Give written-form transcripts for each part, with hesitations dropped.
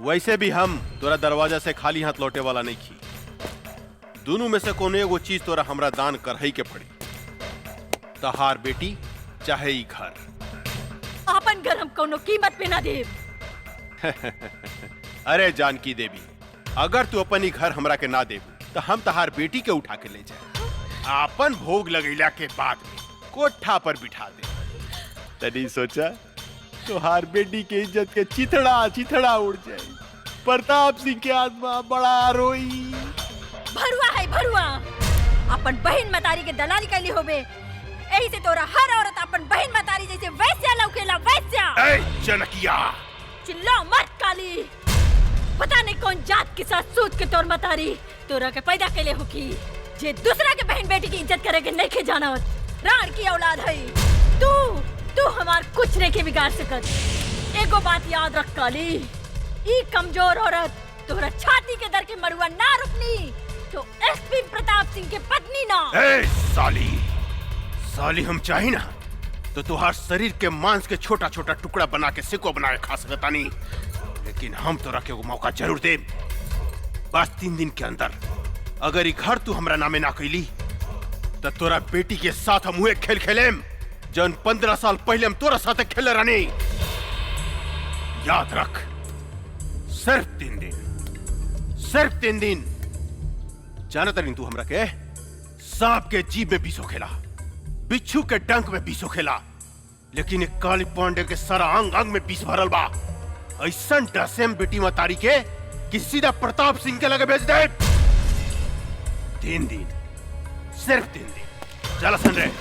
वैसे भी हम तोरा दरवाजा से खाली हाथ लौटे वाला नहीं खी। दोनों में से कोने एगो चीज तोरा हमरा दान कर ही के पड़ी, तहार बेटी चाहे ई घर। अपन घर हम कोनो कीमत पे ना देब। अरे जानकी देवी, अगर तू अपन ही घर हमरा के ना देबू तो हम तहार बेटी के उठा के ले जाए, अपन भोग लगैला के बाद में कोठा पर बिठा दे। तनी सोचा तोहार बेटी के इज्जत के चिथड़ा चिथड़ा उड़ जाए, प्रताप सिंह के आत्मा बड़ा रोई। भरुआ है भरुआ, अपन बहन मतारी के दलाली कैली होबे, यही से तोरा हर औरत अपन बहन मतारी जैसे वैस्या लौकेला वैस्या। ए जनकिया, चिल्ला मत काली, पता नहीं कौन जात के साथ सूत के तोर मतारी तोरा के पैदा कैले हो की जे दूसरा के बहन बेटी की इज्जत करे के नहीं के जानत। राण की औलाद है तू हमार कुछ नहीं के बिगाड़ सकत। एगो बात याद रख काली, ई कमजोर औरत तोरा छाती के दर के मरुआ ना रुकनी तो एसपी प्रताप सिंह के पत्नी ना। ए साली हम चाही ना तो तुहार शरीर के मांस के छोटा छोटा टुकड़ा बना के सिको बना के खा सकता नहीं, लेकिन हम तोरा के वो मौका जरूर दे। बस 3 दिन के अंदर अगर ई घर तू हमरा नामे ना कैली तो तोरा बेटी के साथ हम हुए खेल खेलेम जन 15 साल पहले हम तोरा साथ खेले रहनी। याद रख, सिर्फ 3 दिन, सिर्फ 3 दिन। जानता नहीं तू हमरा के सांप के जीभ में बीसो खेला, बिच्छू के डंक में बीसो खेला, लेकिन एक काली पांडे के सारा अंग अंग में बीस भरल बा। ऐसा डसेम बेटी मतारी के कि सीधा प्रताप सिंह के लगे भेज दे। 3 दिन, सिर्फ 3 दिन। चला सन रे।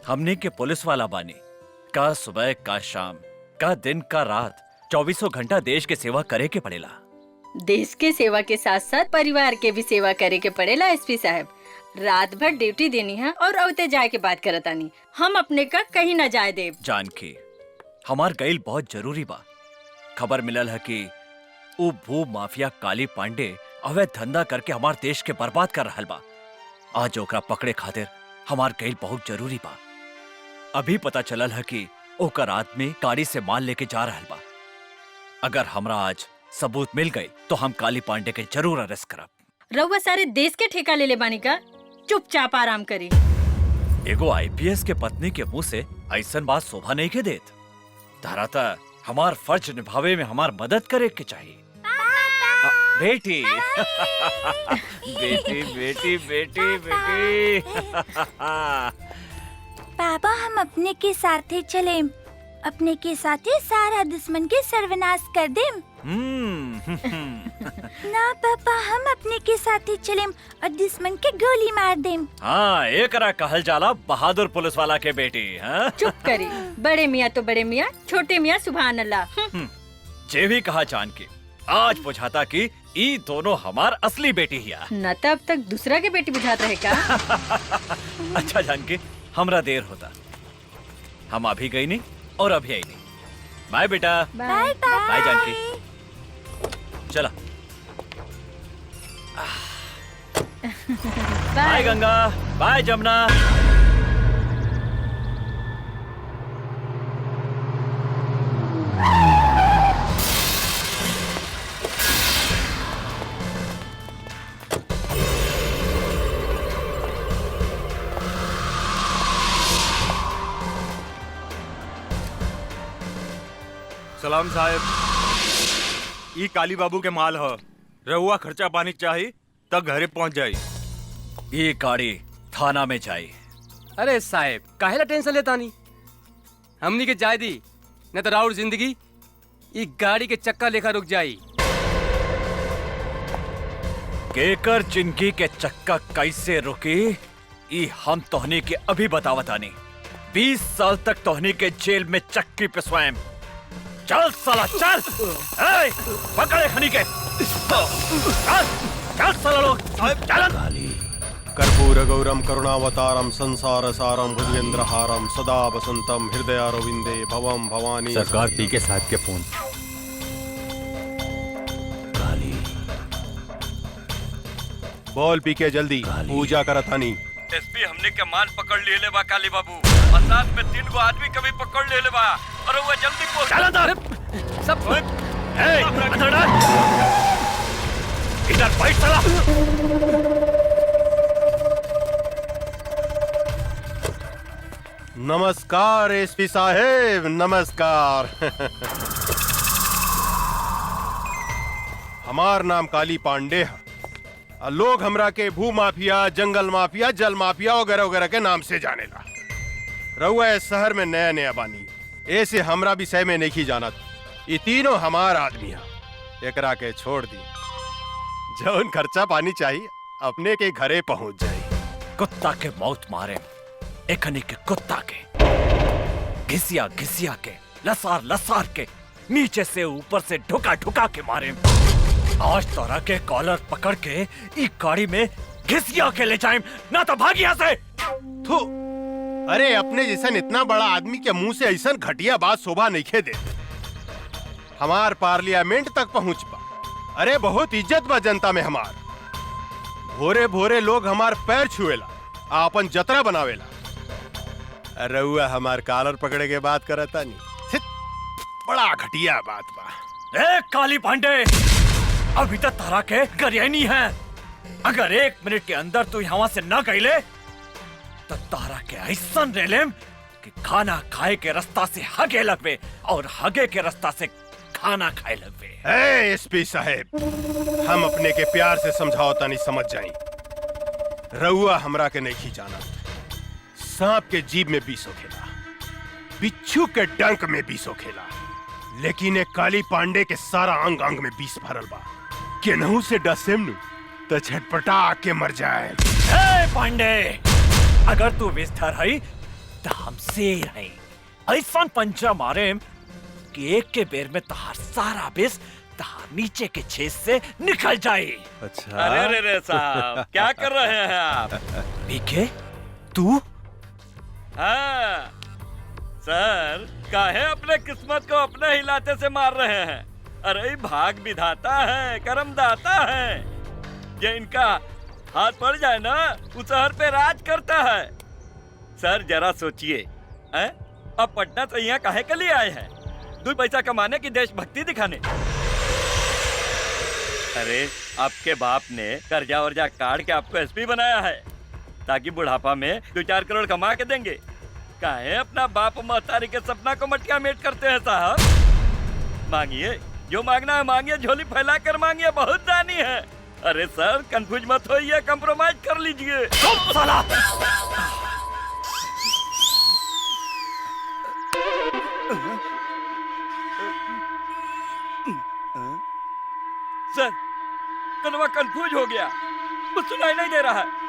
हमने के पुलिस वाला बानी, का सुबह का शाम का दिन का रात 24 घंटा देश के सेवा करे के पड़ेला। देश के सेवा के साथ साथ परिवार के भी सेवा करे के पड़ेला। एसपी साहब रात भर ड्यूटी देनी है और औते जाए के बात करतानी, हम अपने का कहीं न जाए देव। जानकी, हमार गईल बहुत जरूरी बा। खबर मिलल है कि वो भू माफिया काली पांडे अवैध धंधा करके हमार देश के बर्बाद कर रहल बा। आज ओकरा पकड़े खातिर हमार गईल बहुत जरूरी बा। अभी पता चलल है कि ओकर आदमी गाड़ी से माल लेके जा रहल बा। अगर हमरा आज सबूत मिल गई तो हम काली पांडे के जरूर अरेस्ट करब। रउआ सारे देश के ठेका ले ले बानी का, चुपचाप आराम करी। एगो आईपीएस के पत्नी के मुंह से ऐसन बात शोभा नहीं के देत। धराता हमार फर्ज निभावे में हमार मदद करे के चाहिए। बेटी बेटी बेटी बेटी बेटी पापा, हम अपने के साथे चले, अपने के साथे सारा दुश्मन के सर्वनाश कर देम। ना पापा, हम अपने के साथे चलेम और दुश्मन के गोली मार देम। हाँ, एकरा कहल जाला बहादुर पुलिस वाला के बेटी। हाँ? चुप करी, बड़े मियाँ तो बड़े मियाँ, छोटे मियाँ सुभान अल्लाह। जे भी कहा जानकी, आज बुझाता कि ई दोनों हमार असली बेटी हिया। न तब तक दूसरा के बेटी बुझात रहे का। अच्छा जानकी, हमरा देर होता, हम अभी गई नहीं और अभी आई नहीं। बाय बेटा। बाय बाय जानकी, चला। Bye Ganga, bye Jamuna. सलाम साहब, ई काली बाबू के माल ह। रहुआ खर्चा पानी चाही तब घरे पहुंच जाई। ये गाड़ी थाना में जाई। अरे साहब, काहेला टेंशन लेता नहीं, हमनी के जाय दी, न तो राउर जिंदगी ई गाड़ी के चक्का लेखा रुक जाई। केकर जिंदगी के चक्का कैसे रुकी, ई हम तोहनी के अभी बतावतानी। 20 साल तक तोहनी के जेल में चक्की पे स्वयं। चल साला चल, पकड़े खनी के। चल चल साला लोग, चल। कर्पूर गौरम करुणावतारम संसार सारम भुजगेंद्रहारम सदा वसंतम हृदयारविंदे भवम भवानी। सरकार पी के साथ के फोन। बोल पीके जल्दी पूजा करतानी। एसपी हमने के माल पकड़ ले बा काली बाबू, और साथ में 3 गो आदमी कभी पकड़ ले बा, और वो जल्दी पहुंच। सब इधर फाइट चला। नमस्कार एसपी साहेब, नमस्कार। हमार नाम काली पांडे है। लोग हमरा के भू माफिया, जंगल माफिया, जल माफिया वगैरह वगैरह के नाम से जानेला। रउआ इस शहर में नया नया बानी, ऐसे हमरा विषय में नहीं जानत। ये तीनों हमार आदमी है। एकरा के छोड़ दी, जौन खर्चा पानी चाहिए अपने के घरे पहुंच जाए। कुत्ता के मौत मारे, एकनी के कुत्ता के घिसिया घिसिया के, लसार लसार के, नीचे से ऊपर से ढुका ढुका के मारे। आज तोरा के कॉलर पकड़ के ई गाड़ी में घिसिया के ले जाए, ना तो भाग यहाँ से। थू, अरे अपने जैसन इतना बड़ा आदमी के मुंह से ऐसा घटिया बात शोभा नहीं खे दे। हमार पार्लियामेंट तक पहुंच पा। अरे बहुत इज्जत बा जनता में हमार। भोरे भोरे लोग हमार पैर छुएला, आपन जतरा बनावेला। रउआ हमार कॉलर पकड़े के बात करता नहीं, बड़ा घटिया बात बा। ए काली पांडे, अभी तक तारा के गरियानी है। अगर 1 मिनट के अंदर तू यहाँ से न गईले तो तारा के ऐसा रेलेम कि खाना खाए के रास्ता से हगे लगवे और हगे के रास्ता से खाना खाए लगवे। एसपी साहेब, हम अपने के प्यार से समझाओता नहीं समझ जाई। रउआ हमरा के नहीं जाना। सांप के जीभ में बीस होखेला, बिच्छू के डंक में बीस होखेला, लेकिन एक काली पांडे के सारा अंग अंग में बीस भरल बा। केनहू से डसेम नु तो छटपटा के मर जाए। ए पांडे, अगर तू विस्तार है तो हम शेर है। ऐसा पंचा मारे कि एक के बेर में तहार सारा विष तहार नीचे के छेद से निकल जाए। अच्छा, अरे रे साहब, क्या कर रहे हैं आप? पीके तू? हाँ सर, काहे अपने किस्मत को अपने हिलाते से मार रहे हैं? अरे भाग विधाता है, कर्म दाता है। ये इनका हाथ पड़ जाए ना, उस शहर पे राज करता है। सर जरा सोचिए, अब पटना से यहाँ काहे के लिए आए हैं? 2 पैसा कमाने की देशभक्ति दिखाने? अरे आपके बाप ने कर्जा वर्जा काट के आपको एसपी बनाया है ताकि बुढ़ापा में 2-4 करोड़ कमा के देंगे। काहे अपना बाप महतारी के सपना को मटका मेट करते हैं साहब? मांगिए, जो मांगना है मांगिए, झोली फैला कर मांगिए, बहुत दानी है। अरे सर कंफ्यूज मत होइए, कंप्रोमाइज कर लीजिए। साला! सर कनवा कंफ्यूज हो गया, कुछ सुनाई नहीं दे रहा है।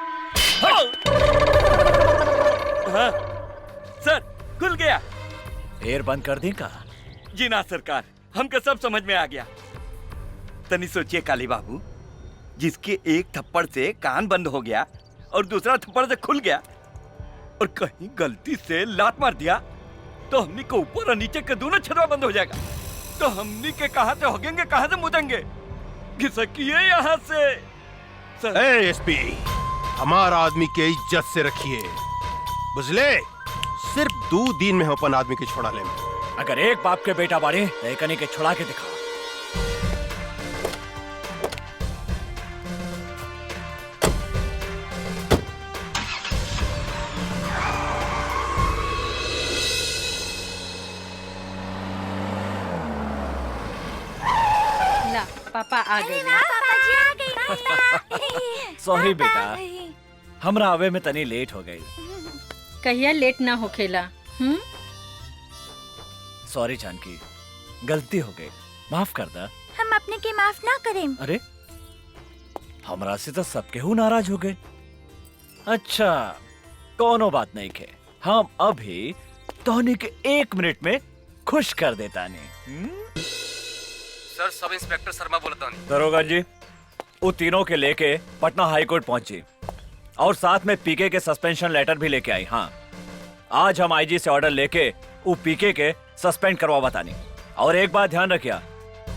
हाँ, सर खुल गया। एयर बंद कर दी का? जी ना सरकार, हमको सब समझ में आ गया। तनी सोचिए काली बाबू, जिसके एक थप्पड़ से कान बंद हो गया और दूसरा थप्पड़ से खुल गया, और कहीं गलती से लात मार दिया तो हमनी को ऊपर और नीचे के दोनों छतवा बंद हो जाएगा। तो हमनी के कहां से होगेंगे, कहां से मुदेंगे? घिसकिए यहाँ से। सर एसपी, हमारा आदमी के इज्जत से रखिए, बुझले? सिर्फ 2 दिन में हम अपन आदमी के छोड़ा ले। अगर एक बाप के बेटा बाड़े तो एकनी के छुड़ा के दिखा। ला पापा आ गए। पापा जी आ गई। सॉरी बेटा, हमरा आवे में तनी लेट हो गई। कहिया लेट ना होखेला। सॉरी जानकी, गलती हो गई, माफ कर दा। हम अपने के माफ ना करें। अरे हमरा से तो सबके हु नाराज हो गए। अच्छा कोनो बात नहीं के, हम अभी तोहनी के 1 मिनट में खुश कर देता नहीं। सर सब इंस्पेक्टर शर्मा बोलता हूँ। दरोगा जी, वो तीनों के लेके पटना हाई कोर्ट पहुंची और साथ में पीके के सस्पेंशन लेटर भी लेके आई। हाँ, आज हम आईजी से ऑर्डर लेके वो पीके के सस्पेंड करवा बतानी। और एक बात ध्यान रखिया,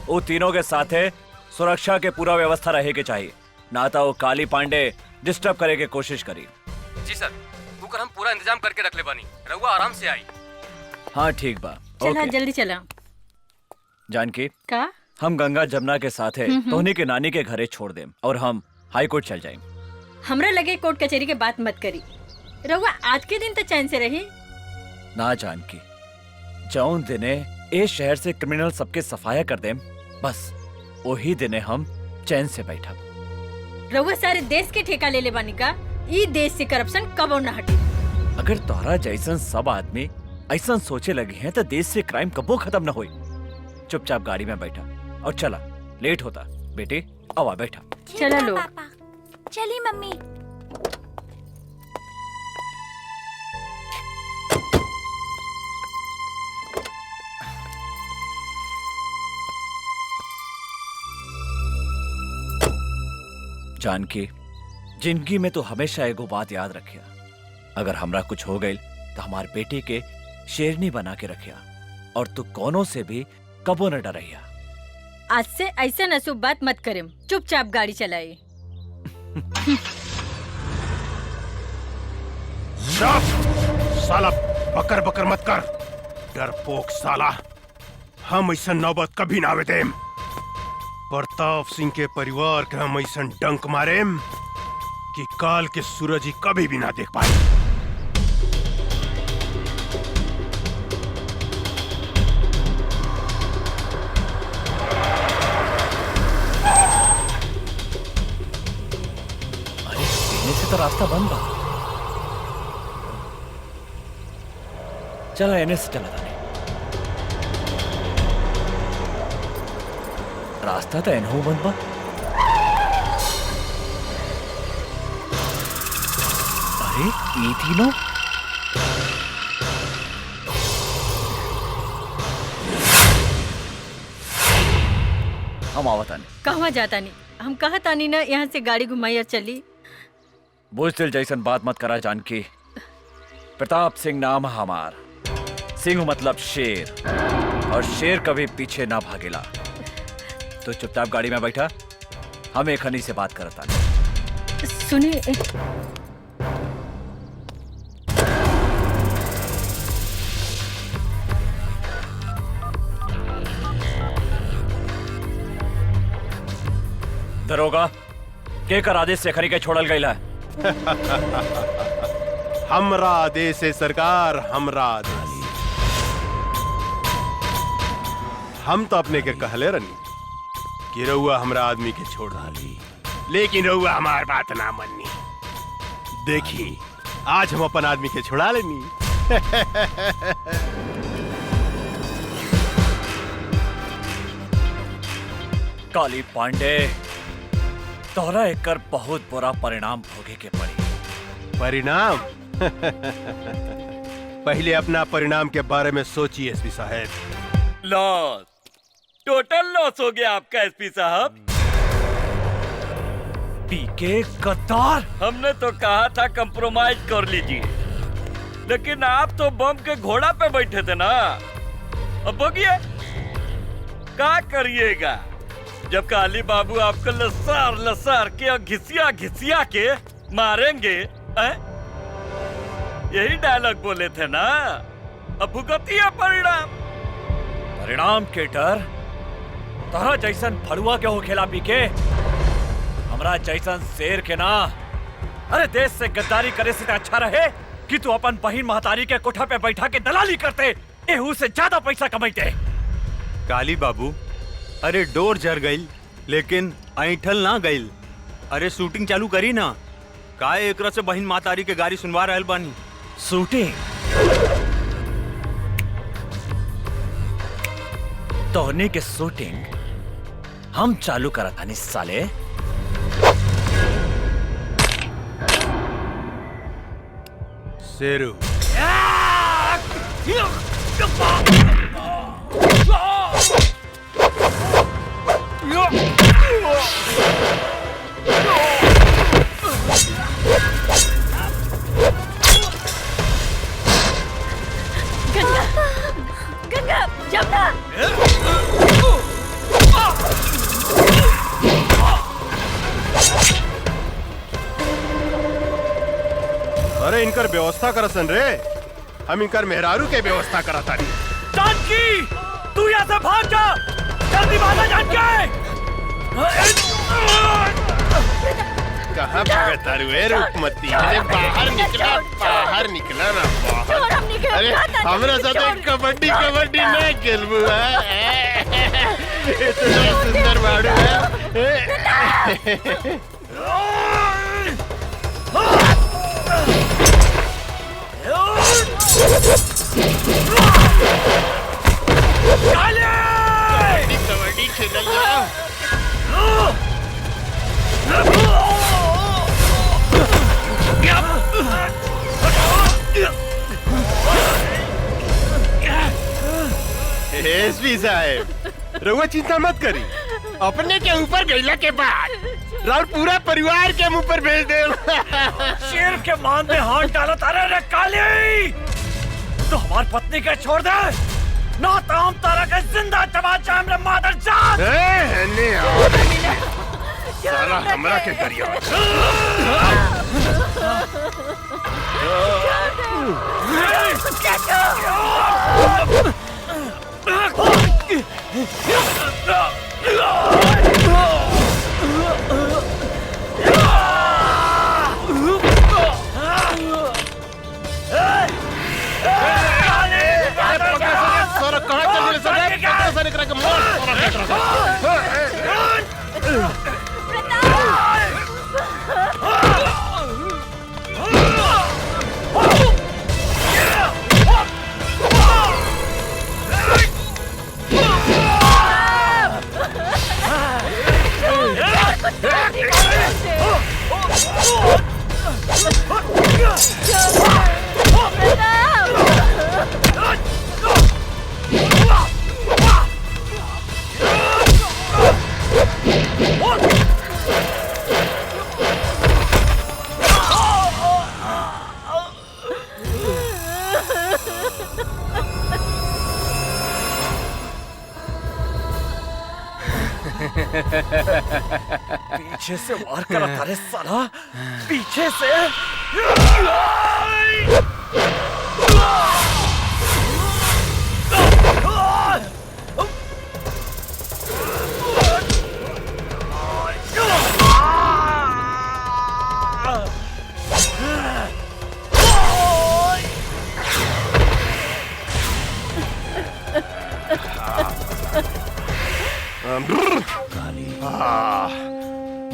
वो तीनों के साथे सुरक्षा के पूरा व्यवस्था रहे के चाहिए। ना तो वो काली पांडे डिस्टर्ब करे के कोशिश करी। जी सर, बुकर हम पूरा इंतजाम करके रख ले बानी, रहुआ आराम से आई। हाँ ठीक बा। चला ओके। जल्दी चला। जानकी, का हम गंगा जमुना के साथ है तोहनी के नानी के घरे छोड़ देम और हम हाई कोर्ट चल जाएं। हमरा लगे कोर्ट कचहरी के बात मत करी। रहुआ आज के दिन तो चैन से रही। ना जानकी, जौन दिने ए शहर से क्रिमिनल सबके सफाया कर देम, बस वही दिने हम चैन से बैठा। रहुआ सारे देश के ठेका ले ले बानी का। ई देश से करप्शन कबो न हटी। अगर तोहरा जैसन सब आदमी ऐसा सोचे लगे हैं तो देश से क्राइम कबो खत्म न होई। चुपचाप गाड़ी में बैठा और चला, लेट होता। बेटे आवा बैठा। चला लो। पापा, चली मम्मी। जानकी, जिंदगी में तो हमेशा एगो बात याद रखिया, अगर हमरा कुछ हो गई तो हमार बेटी के शेरनी बना के रखिया और तू कोनो से भी कबो न डरिया। आज से ऐसा नसूब बात मत करें, चुपचाप गाड़ी चलाए। साला बकर बकर मत कर, डरपोक साला। हम ऐसा नौबत कभी ना आवे देम। प्रताप सिंह के परिवार के हम ऐसा डंक मारेम कि काल के सूरज ही कभी भी ना देख पाए। से तो रास्ता बंद बा। चला एने से चला था। रास्ता तो एनहू बंद बा। अरे ये तीनों हम आवतानी। कहवा जाता नहीं, हम कहा तानी ना यहाँ से गाड़ी घुमाई और चली। बुजदिल जैसन बात मत करा जानकी। प्रताप सिंह नाम हमार, सिंह मतलब शेर, और शेर कभी पीछे ना भागेला। तो चुपचाप गाड़ी में बैठा, हम एक हनी से बात करता। सुनिए, दरोगा के कर आदेश से खनी के छोड़ल गईला है। हमरा आदेश है सरकार, हमरा आदेश। हम तो अपने के कहले रनी कि रउआ हमरा आदमी के छोड़ डाली, लेकिन रउआ हमार बात ना मन्नी। देखी आज हम अपन आदमी के छुड़ा लेनी। काली पांडे, तोहरा एकर बहुत बुरा परिणाम भोगे के पड़ी। परिणाम? पहले अपना परिणाम के बारे में सोचिए एसपी साहब। लॉस, टोटल लॉस हो गया आपका एसपी साहब। पीके गद्दार, हमने तो कहा था कंप्रोमाइज कर लीजिए, लेकिन आप तो बम के घोड़ा पे बैठे थे ना। अब बगिए क्या करिएगा जब काली बाबू आपको लसार लसार के और घिसिया घिसिया के मारेंगे। यही डायलॉग बोले थे ना। अब भुगतिया परिणाम। परिणाम के डर तोहरा जैसन फड़ुआ के हो खेला पीके, हमरा जैसन शेर के ना। अरे देश से गद्दारी करे से अच्छा रहे कि तू अपन बहिन महतारी के कोठा पे बैठा के दलाली करते, एहू से ज्यादा पैसा कमाते। काली बाबू, अरे डोर जर गईल लेकिन ऐठल ना गईल। अरे शूटिंग चालू करी ना, काहे एकरा से बहिन मातारी के गाड़ी सुनवा रहल बानी। शूटिंग? तोहनी के शूटिंग हम चालू करत हनी साले। शेरू, गंगा, गंगा, जमुना। अरे इनकर व्यवस्था करसन रे, हम इनकर मेहरारू के व्यवस्था करता नहीं। जानकी, तू यहाँ से भाग जा, जल्दी भागा जानकी। कहाँ भागत तारू है रूपमती? अरे बाहर निकला, बाहर निकला ना बाहर। अरे हमरा साथ कबड्डी कबड्डी नहीं खेलबू है? इतना सुंदर बाड़ू है। कबड्डी खेलल जा। एसपी साहब, रहुआ चिंता मत करी, अपने के ऊपर गईला के बाद राउर पूरा परिवार के मुंह पर भेज दे। शेर के मान में हाथ डाला तारे रे काली, तो हमारी पत्नी के छोड़ दे, ना तो हम तारा के जिंदा तमाचा हमरे मादर जान। साला हमरा के करिया। पीछे से वार करा तारे साला, पीछे से।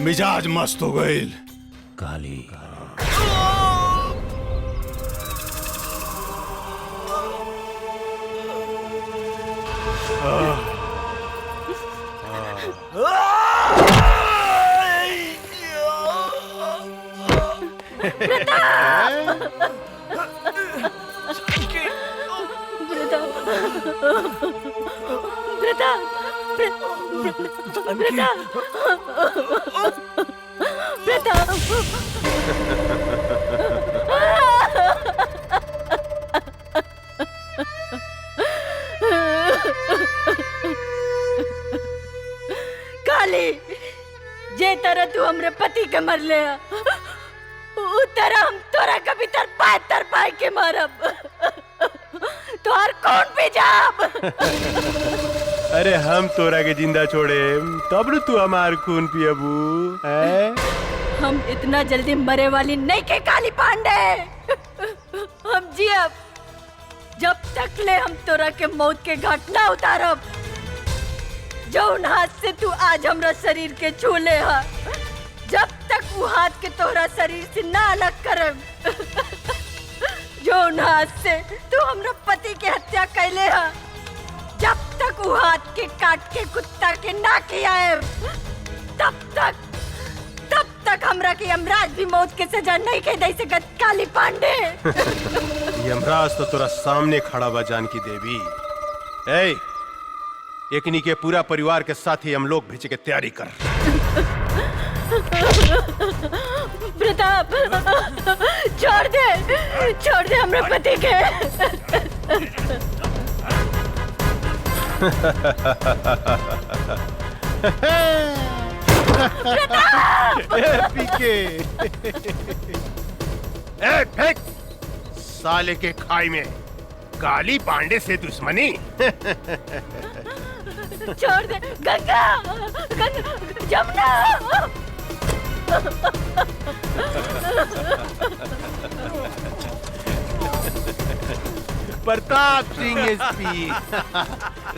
मिजाज मस्त हो गई। काली काली, जे तरह तू हमरे पति के मर ले, उ तरह हम तोरा कभी तर पाए के मरब। तोहर कौन भी जाब। अरे हम तोरा के जिंदा छोड़े तब न तू हमार खून पियबू है? हम इतना जल्दी मरे वाली नहीं के काली पांडे। हम जियब जब तक ले हम तोरा के मौत के घाट ना उतारब। जौन हाथ से तू आज हमरा शरीर के छू ले हा, जब तक वो हाथ के तोरा शरीर से ना अलग करब। जौन हाथ से तू हमरा पति के हत्या कैले हा, जब तक वो हाथ के काट के कुत्ता के ना खियाए, तब तक हमरा के यमराज भी मौत के सजा नहीं के दे सकत काली पांडे। यमराज तो तोरा सामने खड़ा बा जानकी देवी। ए, एकनी के पूरा परिवार के साथ ही हम लोग भेजे के तैयारी कर। प्रताप, छोड़ दे हमरे पति के। पीके। ए, फेंक। साले के खाई में काली पांडे से दुश्मनी। छोड़ दे गंगा, गंगा, जमुना। प्रताप सिंह एसपी,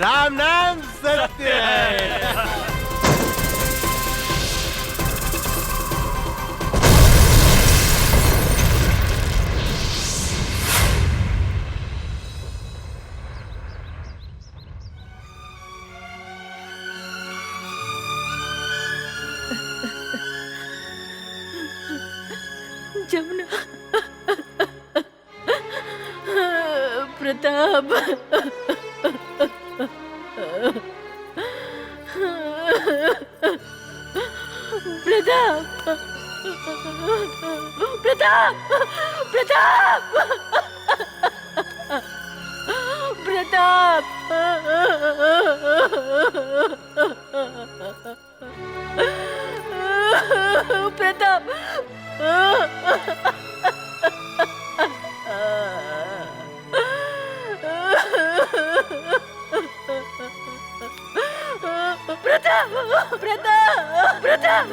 राम नाम सत्य है। जमुना, प्रताप, प्रताप, प्रताप, प्रताप, प्रताप, प्रताप, प्रताप, प्रताप, प्रताप।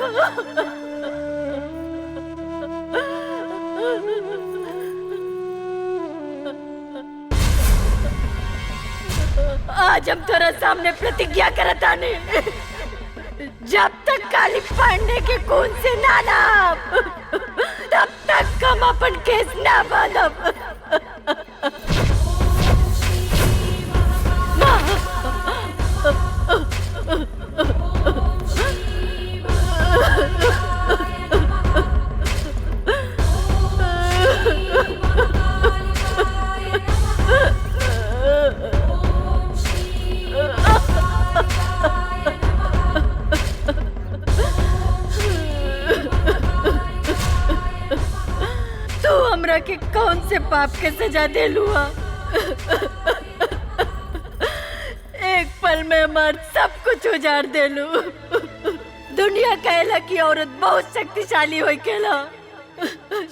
आज हम तेरा सामने प्रतिज्ञा करता नहीं, जब तक काली पांडे के खून से ना नाप, तब तक हम अपन केस ना बांधब। तू हमरा के कौन से पाप के सजा दे लुआ? एक पल में हमार सब कुछ उजाड़ दे लू। दुनिया कहला कि औरत बहुत शक्तिशाली हो केला,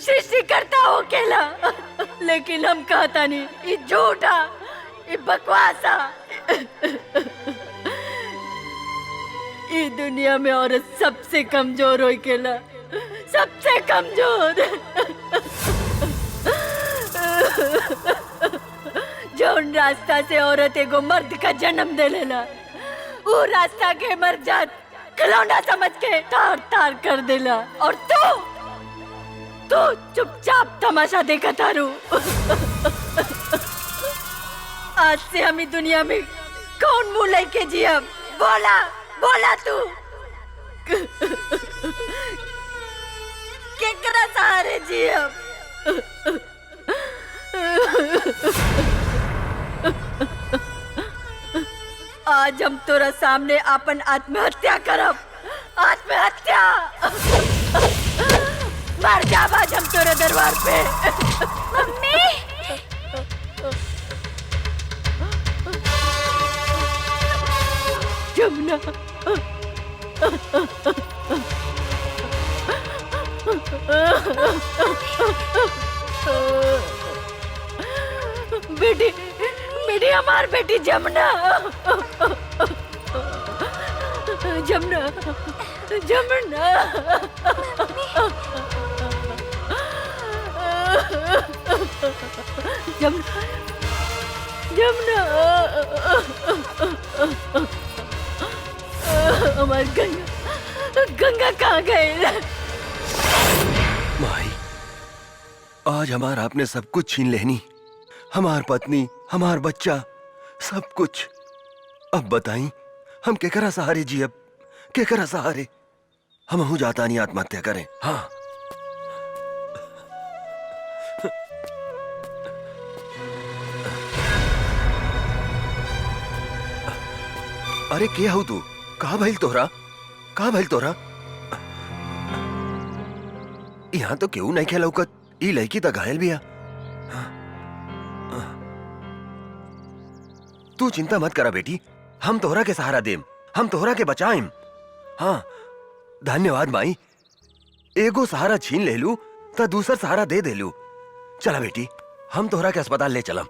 सृष्टिकर्ता हो केला, लेकिन हम कहता नहीं, ये झूठा, ये बकवासा। ये दुनिया में औरत सबसे कमजोर हो केला, सबसे कमजोर। जौन रास्ता से औरत एगो मर्द का जन्म दे लेला, वो रास्ता के मर जात खिलौना समझ के तार तार कर देला, और तू चुपचाप तमाशा देखा तारू। आज से हम ही दुनिया में कौन मुंह लेके जिया? बोला बोला तू। केकरा सहारे जिया? आज हम तोरा सामने अपन आत्महत्या करब। आत्महत्या मर जाब आज हम तोरे दरबार पे। मम्मी, जमुना, बेटी, बेटी, हमार बेटी जमुना, जमुना, जमुना। जमुना, जमुना, हमार गंगा, गंगा कहाँ गए? माई, आज हमार आपने सब कुछ छीन लेनी, हमार पत्नी, हमार बच्चा, सब कुछ। अब बताई हम केकरा सहारे जियब, केकरा सहारे? हम हूं जाता नहीं आत्महत्या करें। हाँ, अरे के हूं तू? कहा भइल तोहरा? कहा भइल तोहरा? यहाँ तो क्यों नहीं खेला उकत? ई लड़की तो घायल भी है। तू चिंता मत करा बेटी, हम तोहरा के सहारा देम, हम तोहरा के बचाएम। हाँ, धन्यवाद माई। एगो सहारा छीन ले लू तो दूसर सहारा दे दे लू। चला बेटी, हम तोहरा के अस्पताल ले चलम।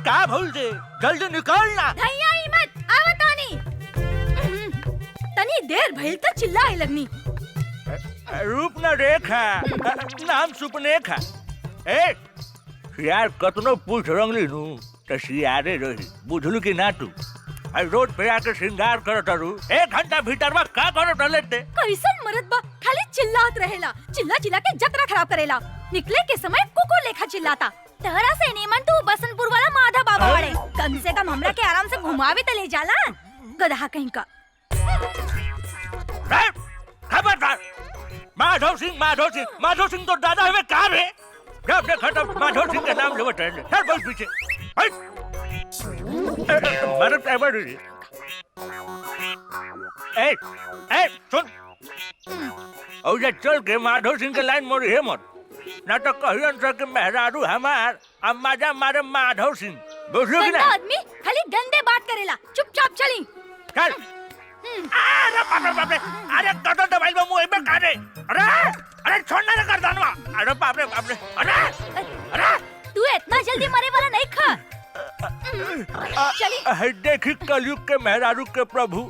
का भूल दे, जल्दी निकलना। धैया ही मत, आवत आनी। तनी देर भइल त चिल्लाए लगनी। रूप न रेखा, नाम सुपनेखा। ए यार कतनो पूछ रंगली नु त सियारे रही, बुझलू कि ना तू? रोड पे आके श्रृंगार करत रू, 1 घंटा भीतर में का करत लेते? कैसन मरद बा, खाली चिल्लात रहेला, चिल्ला चिल्ला के जतरा खराब करेला। निकले के समय कुको लेखा चिल्लाता। तहरा से नीमन तू बसंतपुर वाला माधा बाबा वाले, कम से कम हमरा के आराम से घुमावे त ले जाला। गधा कहीं का। खबरदार, माधव सिंह तो दादा हमें कहा रे? जब देखा तब माधव सिंह का नाम लेवत रहे। चल बस पीछे। मदद साहब ए सुन, और ये चल के माधव सिंह के लाइन मोड़ी है मत, ना तो कहियन से कि मेहरारू हमार अम्माजा मारे माधव सिंह। बुझलो कि गंदा ना? आदमी खाली गंदे बात करेला, चुपचाप चली। चल। अरे बाप रे, अरे कटो दवाई में मुंह में काटे। अरे छोड़ना ना कर दानवा। अरे बाप रे, अरे तू इतना जल्दी मरे वाला नहीं खा। चली। देखी कलयुग के मेहरारू के प्रभु,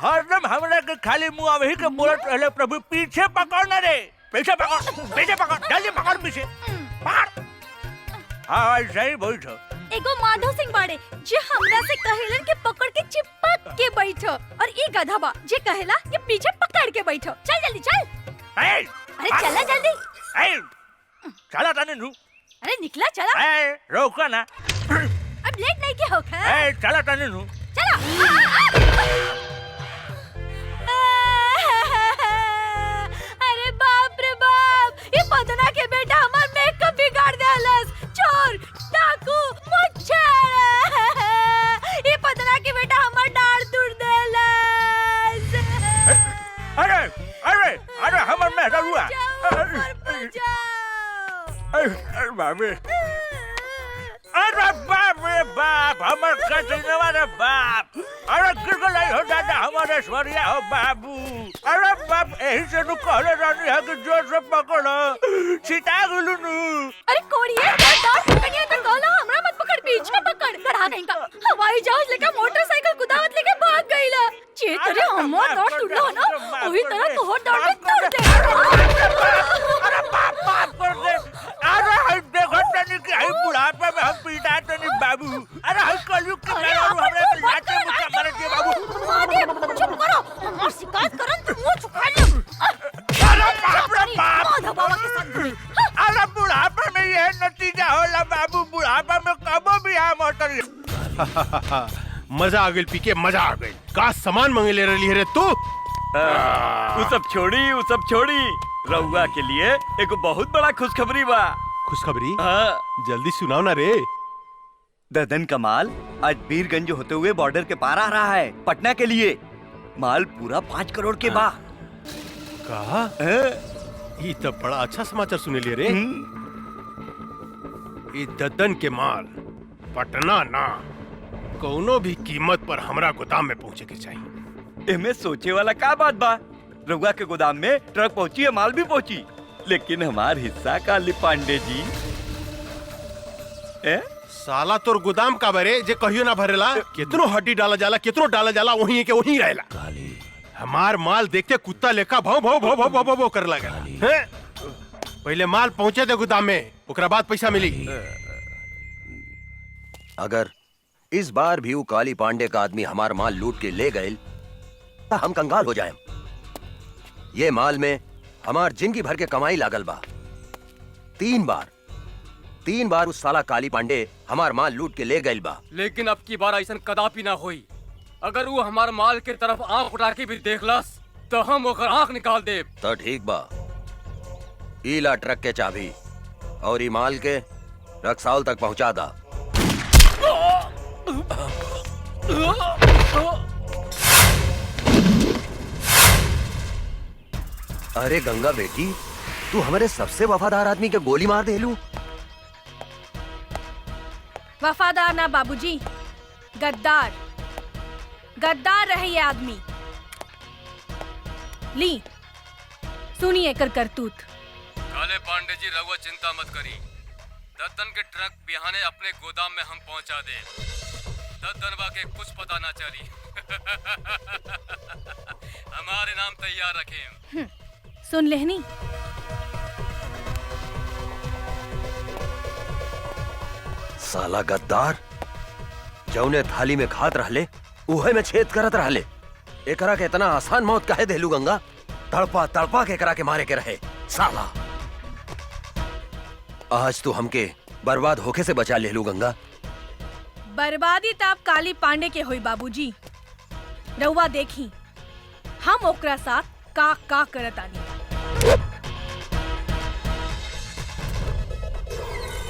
हरदम हमरा के खाली मुंह वही के बोलत रहले प्रभु, पीछे पकड़ ना रे, पीछे पकड़, जल्दी पकड़ पीछे। पकड़। हाँ ऐसा ही बैठ। एगो माधव सिंह बाड़े जे हमरा से कहेलन के पकड़ के चिपक के बैठो, और ई गधा बा जे कहेला कि पीछे पकड़ के बैठो। चल जल्दी चल। अरे चला जल्दी। चला ताने नू। अरे निकला चला। रोका ना। अब लेट नहीं के होखा। चला ताने नू। चला। अरे बाप रे बाप, ये पदना के बेटा हमार मेकअप बिगाड़ देलस। चोर, डाकू, मुच्छर। ये पदना के बेटा हमार डाल तोड़ देलस। अरे हमर मेहरारू हुआ। बचाओ। बाबे, अरे बाप रे बाप, हमर कचनवा रे बाप। अरे गिरगलाई हो दादा, हमारे ऐश्वर्या हो बाबू। अरे बाप, यही से नु कहले रानी है कि जोर से पकड़ो, सीता गुलू नु। अरे कोड़िए, डांट पकड़िए तो कहला हमरा मत पकड़, पीछे पकड़। गधा कहीं का, हवाई जहाज लेके मोटरसाइकिल कुदावत लेके भाग गईला। जे तेरे हमर डांट टूटला ना, वही तरह तोहर डांट भी टूट दे। अरे बाप कर दे। अरे हम देखो तनी कि हम बुढ़ापे में हम पीटा तनी बाबू। अरे हम कलयुग के मेहरारू हमरे पे लाते मुक्का मारे दे बाबू। मादे, चुप करो, हमार शिकायत करन तो मुंह छुपा ले। अरे बाप रे बाप, माधव बाबा के साथ घूमी। अरे बुढ़ापे में ये नतीजा होला बाबू, बुढ़ापे में कबो भी हम उतर। मजा आ गई, पी के मजा आ गई। का सामान मंगे ले रही है रे तू? वो सब छोड़ी, रउआ के लिए एक बहुत बड़ा खुशखबरी बा। खुशखबरी? हाँ। जल्दी सुनाओ ना रे। ददन का माल आज बीरगंज होते हुए बॉर्डर के पार आ रहा है पटना के लिए। माल पूरा 5 करोड़ के बा। कहा? ये तो बड़ा अच्छा समाचार सुने लिए रे। ये ददन के माल पटना ना, कोनो भी कीमत पर हमरा गोदाम में पहुंचे के चाहिए। इनमें सोचे वाला का बात बा? रउआ के गोदाम में ट्रक पहुंची है, माल भी पहुंची, लेकिन हमार हिस्सा काली पांडे जी। साला तोर गोदाम का बरे जे कहियो ना भरेला। कितनो हड्डी डाला जाला, कितनो डाला जाला, वहीं के वहीं रहेला। हमार माल देखते कुत्ता लेखा भौ भौ भौ भौ भौ भौ कर लगा। पहले माल पहुंचे दे गोदाम में, ओकरा बाद पैसा मिली। अगर इस बार भी वो काली पांडे का आदमी हमार माल लूट के ले गए तो हम कंगाल हो जाएं। ये माल में हमार जिंदगी भर के कमाई लागल बा। 3 बार उस साला काली पांडे हमार माल लूट के ले गइल बा। लेकिन अब की बार ऐसा कदापि ना होई। अगर वो हमार माल के तरफ आंख उठा के भी देखलस तो हम ओकर आंख निकाल देब। तो ठीक बा, ईला ट्रक के चाबी और ई माल के रक्सौल तक पहुंचा दा। अरे गंगा बेटी, तू हमारे सबसे वफादार आदमी के गोली मार देलू। वफादार ना बाबूजी, गद्दार रहे ये आदमी। ली सुनिए कर करतूत। काले पांडे जी रघुआ चिंता मत करी। दद्दन के ट्रक बिहाने अपने गोदाम में हम पहुंचा दे। दद्दनवा के कुछ पता ना चली। हमारे नाम तैयार रखें। सुन लेहनी, साला गद्दार जौने थाली में खात रहले उहे में छेद करत रहले। एकरा के इतना आसान मौत काहे देलू गंगा? तड़पा तड़पा के एकरा के मारे के रहे साला। आज तू हमके बर्बाद होके से बचा लेलू गंगा। बर्बादी ताप काली पांडे के होई बाबूजी। रउआ देखी हम ओकरा साथ का करत आनी।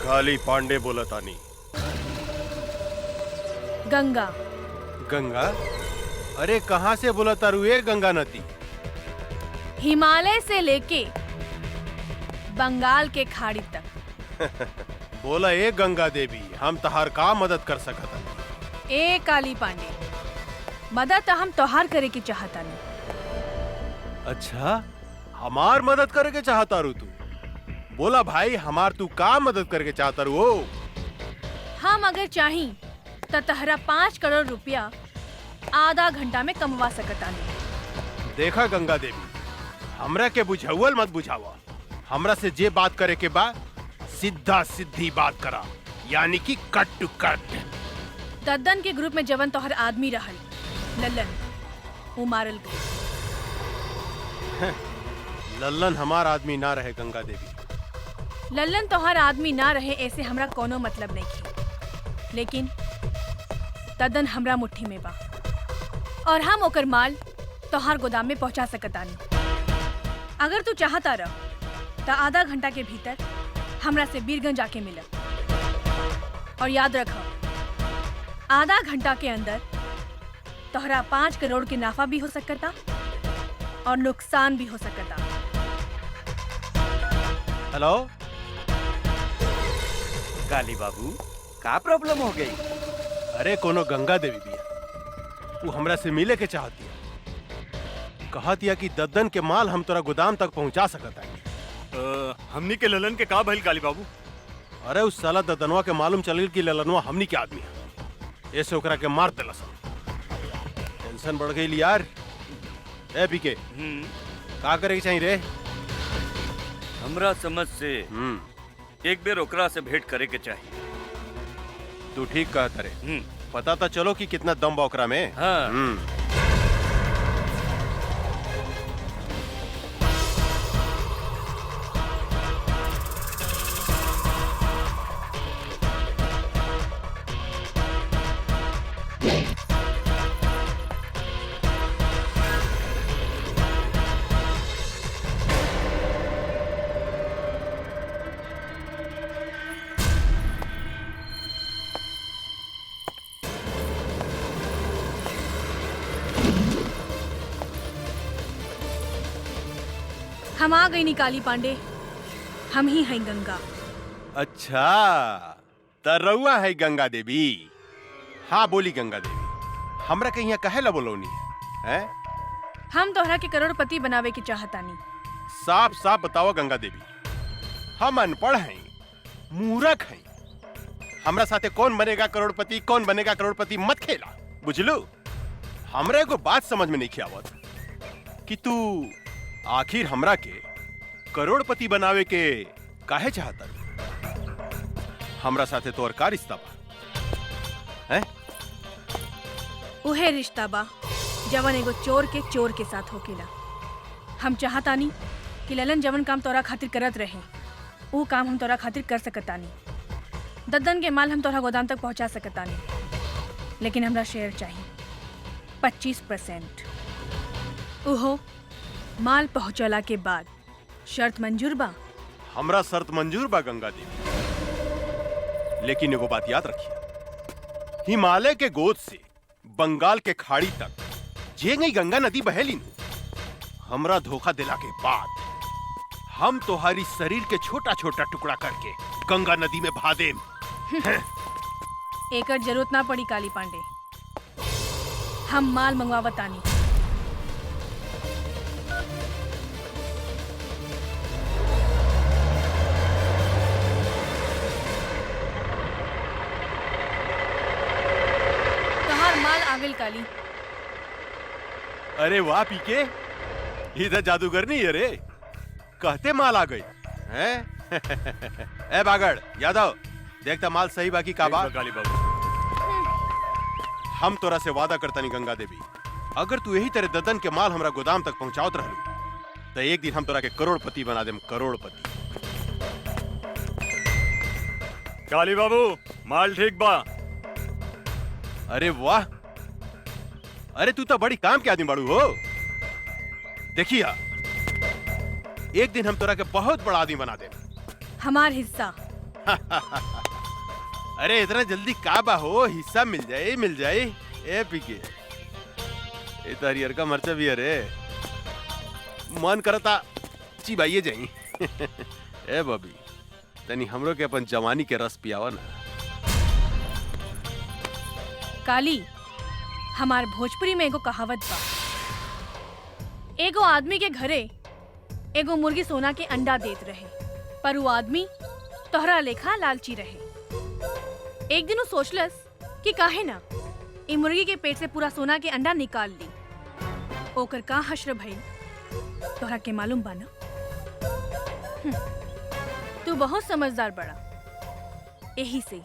काली पांडे बोला तानी। गंगा गंगा? अरे कहाँ से बोला तारू ये गंगा नदी? हिमालय से लेके बंगाल के खाड़ी तक। बोला ए गंगा देवी, हम तहार का मदद कर सकत हन? ए काली पांडे, मदद तो हम तोहार करे के चाहता नहीं। अच्छा, हमार मदद करे के चाहता रू तू? बोला भाई, हमार तू का मदद करके चाहता रू? ओ हम अगर चाही तो तहरा 5 करोड़ रुपया आधा घंटा में कमवा सकता नहीं। देखा गंगा देवी, हमरा के बुझावल मत बुझावा। हमरा से जे बात करे के बा सीधा सीधी बात करा, यानी कि कट टू कट। दद्दन के ग्रुप में जवन तोहर आदमी रहल लल्लन, वो मारल गई। लल्लन हमार आदमी ना रहे गंगा देवी। लल्लन तोहर आदमी ना रहे ऐसे हमरा कोनो मतलब नहीं थी, लेकिन दद्दन हमरा मुट्ठी में बा और हम ओकर माल तोहार गोदाम में पहुंचा सकतानी। अगर तू चाहता रह तो आधा घंटा के भीतर हमरा से बीरगंज आके मिल। और याद रख, आधा घंटा के अंदर तोहरा 5 करोड़ के नाफा भी हो सकता और नुकसान भी हो सकता। हेलो काली बाबू, का प्रॉब्लम हो गई? अरे कोनो गंगा देवी भी है, वो हमरा से मिले के चाहती है। कहतिया कि दद्दन के माल हम तोरा गोदाम तक पहुंचा सकता है। हमनी के ललन के का भइल काली बाबू? अरे उस साला दद्दनवा के मालूम चल कि ललनवा हमनी के आदमी है, ऐसे ओकरा के मार देला सब। टेंशन बढ़ गई यार। ए पीके, का करे के चाहिए रे? हमरा समझ से एक बेर ओकरा से भेंट करे के चाहिए। तू ठीक कहता रे। पता तो चलो कि कितना दम बा ओकरा में। हाँ। हम आ गई नी काली पांडे, हम ही हैं गंगा। अच्छा, तरौआ है गंगा देवी। हाँ बोली गंगा देवी, हमरा के यहाँ कहे ला बोलौनी है? हम तोहरा के करोड़पति बनावे के चाहतानी। साफ साफ बताओ गंगा देवी, हम अनपढ़ हैं, मूर्ख हैं। हमरा साथे कौन बनेगा करोड़पति, कौन बनेगा करोड़पति मत खेला, बुझलू? हमरा एगो बात समझ में नहीं आवत कि तू आखिर हमरा के करोड़पति बनावे के काहे चाहता? हमरा साथे तोर का रिश्ता बा? हैं? उहे रिश्ता बा जवन एगो चोर के चोर के साथ होकेला। हम चाहतानी कि ललन जवन काम तोरा खातिर करत रहे, वो काम हम तोरा खातिर कर सकतानी। दद्दन के माल हम तोरा गोदाम तक पहुंचा सकतानी, लेकिन हमरा शेयर चाहिए 25%। उहो माल पहुंचला के बाद। शर्त मंजूर बा? हमरा शर्त मंजूर बा गंगा देवी, लेकिन एगो बात याद रखिए, हिमालय के गोद से बंगाल के खाड़ी तक जे गई गंगा नदी बहेली नु, हमरा धोखा दिला के बाद हम तोहारी शरीर के छोटा छोटा टुकड़ा करके गंगा नदी में बहा देम। एकर जरूरत ना पड़ी काली पांडे, हम माल मंगवावतानी। काली। अरे वाह पीके, इधर जादूगर नहीं है रे, कहते माल आ गई हैं? ए बागड़ यादव, देखता माल सही बाकी का बा। काली बाबू हम तोरा से वादा करता नहीं गंगा देवी, अगर तू यही तरह ददन के माल हमरा गोदाम तक पहुंचावत रहलू तो एक दिन हम तोरा के करोड़पति बना देम, करोड़पति। काली बाबू माल ठीक बा। अरे वाह, अरे तू तो बड़ी काम के आदमी बाड़ू हो। देखिया, एक दिन हम तोरा के बहुत बड़ा आदमी बना देम। हमार हिस्सा। अरे इतना जल्दी का बा हो, हिस्सा मिल जाए मिल जाए। ए पीके, ए तो हरियर का मर्चा भी अरे मन करता चिबाइए जाई। ए बबी, तनी हमरो के अपन जवानी के रस पियावा ना। काली, हमार भोजपुरी में एगो कहावत बा, एगो आदमी के घरे एगो मुर्गी सोना के अंडा देत रहे, पर वो आदमी तोहरा लेखा लालची रहे। एक दिन वो सोचलस कि काहे ना ई मुर्गी के पेट से पूरा सोना के अंडा निकाल ली। ओकर का हश्र भइल तोहरा के मालूम बा ना? तू बहुत समझदार बड़ा, यही से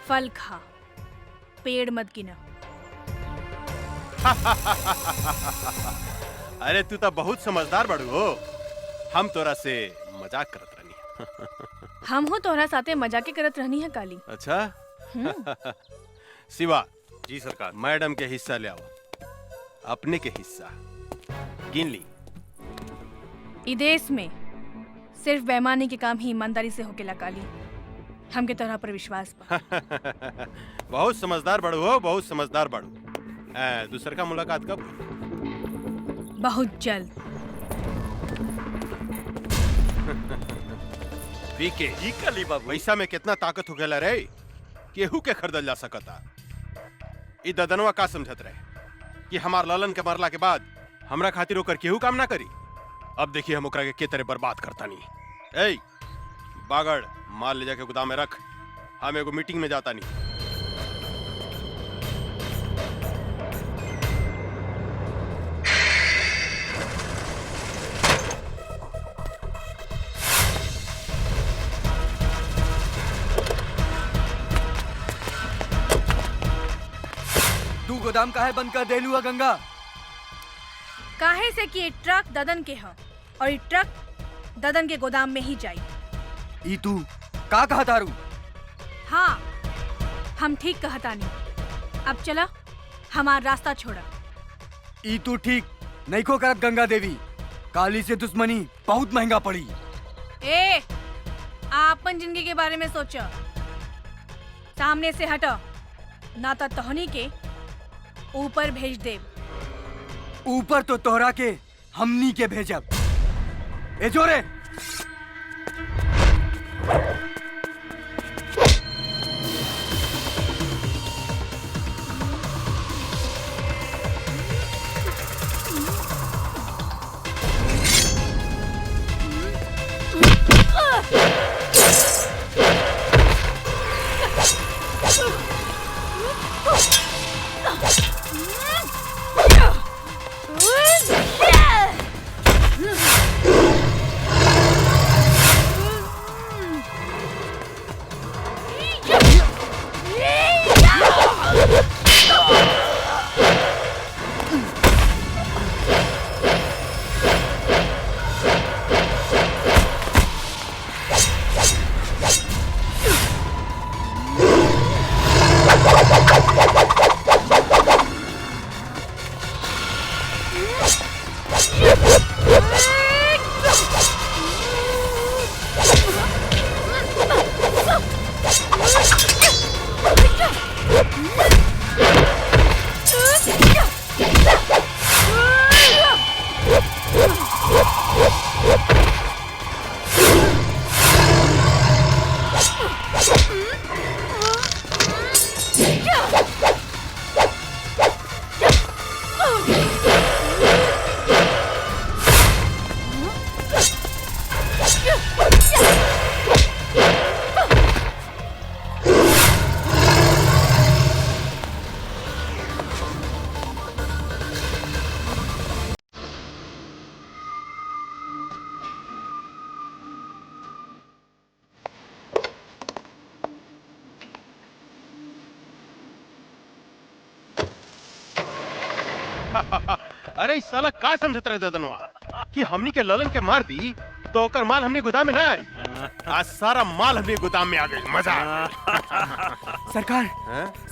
फल खा, पेड़ मत गिना। अरे तू तो बहुत समझदार बड़ू हो, हम तोरा से मजाक करत रहनी। हम हो तोहरा साथे मजाके करत रहनी है काली। अच्छा। शिवा जी सरकार। मैडम के हिस्सा ले आओ, अपने के हिस्सा गिन ली। ई देश में सिर्फ बेईमानी के काम ही ईमानदारी से होकेला काली। हमके तोहरा पर विश्वास बा। बहुत समझदार बड़ू हो, बहुत समझदार बड़ू। दूसर का मुलाकात कब हुई? बहुत जल्द। पीके, जी काली बाबू। पैसा में कितना ताकत हो गया रे, केहू के खरीदल जा सकता। ई ददनवा का समझत रहे कि हमार ललन के मरला के बाद हमरा खातिर ओकर केहू काम ना करी। अब देखिए हम ओकरा के तरह बर्बाद करता नहीं। ए बागड़, माल ले जाके गोदाम में रख, हम एगो मीटिंग में जाता नहीं। तू गोदाम काहे बंद कर देलू है गंगा? काहे से कि ये ट्रक ददन के ह और ये ट्रक ददन के गोदाम में ही जाई। ई तू का कहा तारू? हाँ, हम ठीक कहतानी। अब चला, हमार रास्ता छोड़ा। ई तू ठीक नहीं को करत गंगा देवी, काली से दुश्मनी बहुत महंगा पड़ी। ए, आपन जिंदगी के बारे में सोचो, सामने से हटो, ना तो तोहनी के ऊपर भेज दे। ऊपर तो तोहरा के हमनी के भेजब। ए जोरे, अरे इस साला का समझत रहे ददनवा कि हमनी के ललन के मार दी तो ओकर माल हमने गोदाम में ना आई। आज सारा माल हमने गोदाम में आ गई। मजा आ गई। सरकार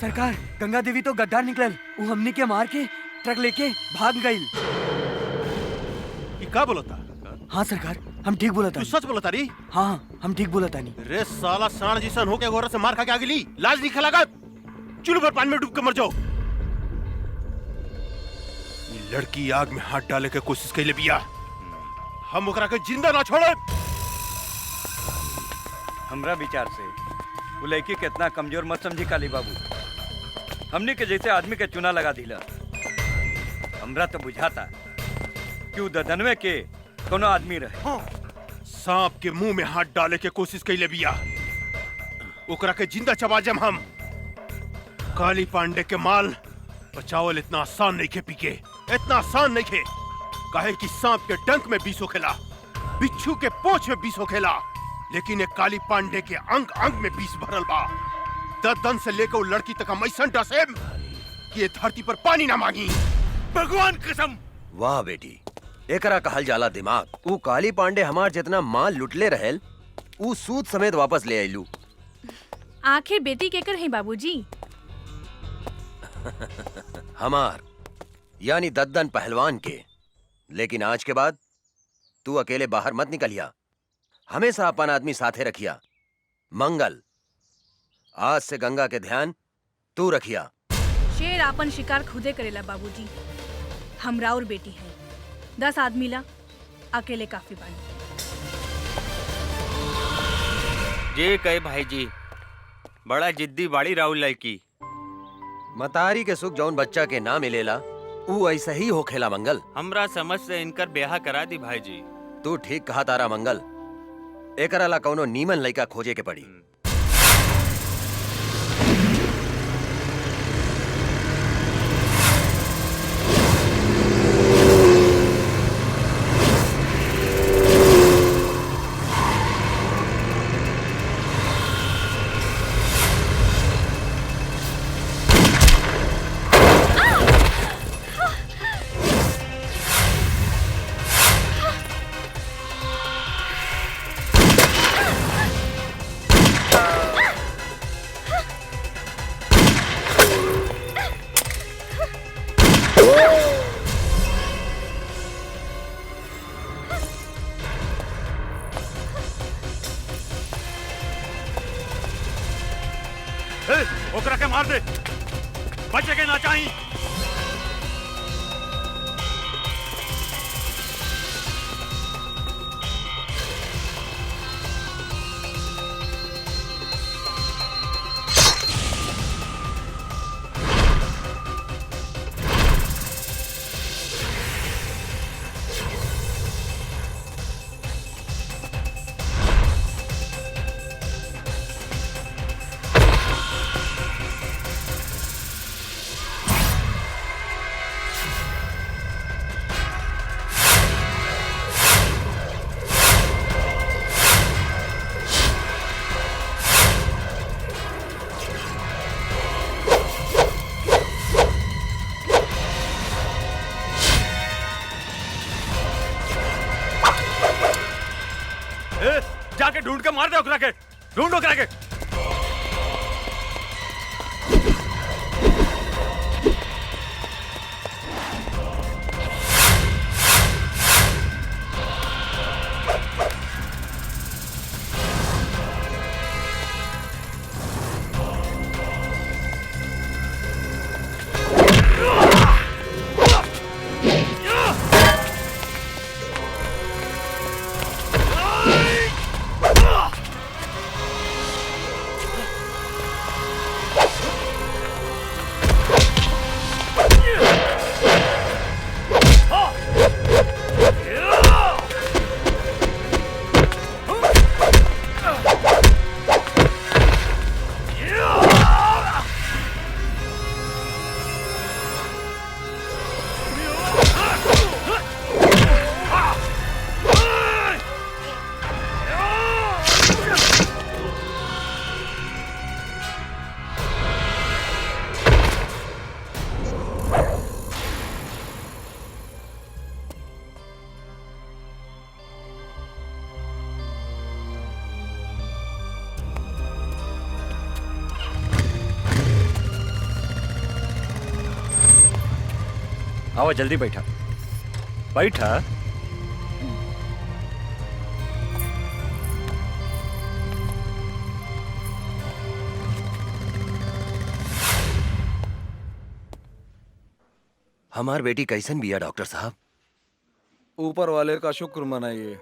सरकार गंगा देवी तो गद्दार निकलल, वो हमने के मार के ट्रक लेके भाग गई। ये का बोलता? हाँ सरकार, हम ठीक बोला था। तू सच बोलता री? हाँ हम ठीक बोला था। नहीं रे साला सांड जिसन होके घोड़ा से मार खा के आ गेली, लाज नहीं खलागा। चुल्लू भर पानी में डूब के मर जाओ। ये लड़की आग में हाथ डाले के कोशिश कैले बिया, हम ओकरा के जिंदा ना छोड़े। हमरा विचार से वो लड़की कितना कमजोर मत समझी काली बाबू। हमने के जैसे आदमी के चुना लगा दिला। हमरा तो बुझाता कि वो ददनवे के कोनो आदमी रहे। सांप के मुंह में हाथ डाले के कोशिश कैले बिया, ओकरा के जिंदा चबा जम हम। काली पांडे के माल बचावल इतना आसान नहीं खे पीके, इतना आसान नहीं खे। काहे कि सांप के डंक में विष होखेला, बिच्छू के पोंछ में विष होखेला, लेकिन एक काली पांडे के अंग अंग में विष भरल बा। ददन से लेकर वो लड़की तक हम ऐसा डसेम कि ये धरती पर पानी ना मांगी। भगवान कसम। वाह बेटी, एकरा कहल जाला दिमाग। ऊ काली पांडे हमार जितना माल लुटले रहेल, ऊ सूद समेत वापस ले आइलू। आखिर बेटी केकर है बाबूजी? हमार यानी दद्दन पहलवान के। लेकिन आज के बाद तू अकेले बाहर मत निकलिया, हमेशा अपन आदमी साथे रखिया। मंगल, आज से गंगा के ध्यान तू रखिया। शेर आपन शिकार खुदे करेला बाबूजी। हमरा और बेटी है, 10 आदमी ला अकेले काफी बानी। जे कहे भाई जी, बड़ा जिद्दी बाड़ी राहुल लड़की। मतारी के सुख जौन बच्चा के ना मिलेला, ऊ ऐसा ही हो खेला मंगल। हमरा समझ से इनकर ब्याह करा दी भाई जी। तू ठीक कहा तारा मंगल, एकरा ला कौनो नीमन लड़का खोजे के पड़ी। ओकरा के मार दे, बचे के ना चाहिए। जाके ढूंढ के मार दे ओकरा के, ढूंढ ओकरा के। आओ जल्दी बैठा बैठा। हमार बेटी कैसन बिया डॉक्टर साहब? ऊपर वाले का शुक्र मनाइए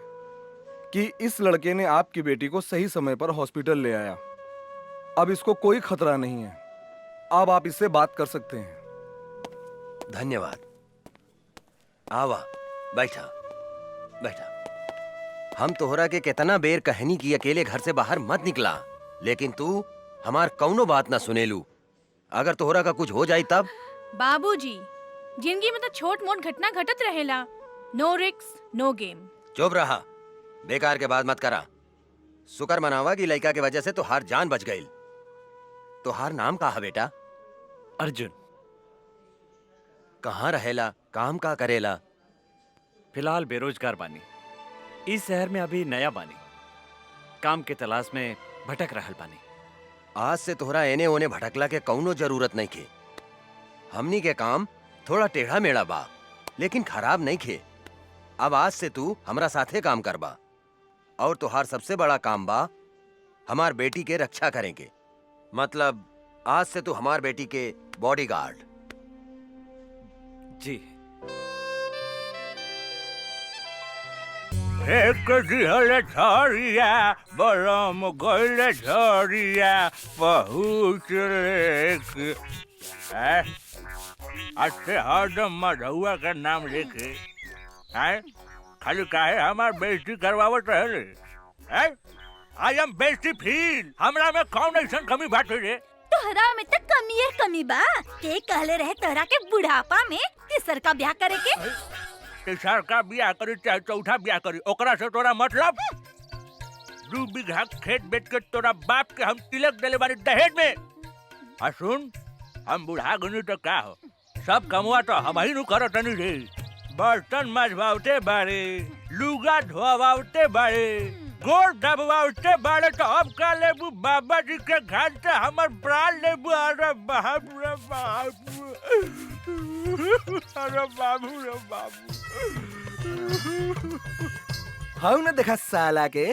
कि इस लड़के ने आपकी बेटी को सही समय पर हॉस्पिटल ले आया। अब इसको कोई खतरा नहीं है। अब आप इससे बात कर सकते हैं। धन्यवाद। आवा बैठा बैठा। हम तोहरा के कितना बेर कहनी कि अकेले घर से बाहर मत निकला, लेकिन तू हमार कौनो बात ना सुनेलू। अगर तोहरा का कुछ हो जाई तब? बाबूजी, जिंदगी में तो छोट मोट घटना घटत रहेला। नो रिस्क नो गेम। चुप रहा, बेकार के बात मत करा। शुक्र मनावा कि लड़का के वजह से तोहार जान बच गई। तोहार नाम का है बेटा? अर्जुन। कहाँ रहेला, काम का करेला? फिलहाल बेरोजगार बानी। इस शहर में अभी नया बानी, काम के तलाश में भटक रहल बानी। आज से तोहरा एने ओने भटकला के कौनो जरूरत नहीं खे। हमनी के काम थोड़ा टेढ़ा मेढ़ा बा, लेकिन खराब नहीं खे। अब आज से तू हमरा साथे काम करबा, और तोहार सबसे बड़ा काम बा हमार बेटी के रक्षा करेंगे। मतलब आज से तू हमार बेटी के बॉडीगार्ड। जी। एक दिहले झरिया बरम गइले झरिया बहुत लेके अच्छे हरदम मधुआ का नाम लेके हैं खाली काहे हमार बेइज्जती करवावत रहे। आई एम बेइज्जती फील। हमरा में कौन ऐसन कमी बाटे रे? तोहरा में तो कमी है कमी बा। के कहले रहे तोहरा के बुढ़ापा में तीसर का ब्याह करे के? तीसर का ब्याह करी चाहे चौथा ब्याह करी, ओकरा से तोरा मतलब? 2 बीघा खेत बेच के तोरा बाप के हम तिलक देले बानी दहेज में। आ सुन, हम बुढ़ा गनी तो का हो, सब कमवा तो हम ही नु करत नहीं रे। बर्तन मजवावते बारे, लुगा धोवावते बारे, गोड़ दबवावते बारे, तो अब का लेबू बाबा जी के घर से हमर प्राण लेबू। अरे बाप रे बाप, अरे बाबू रे बाबू। हम ने देखा साला के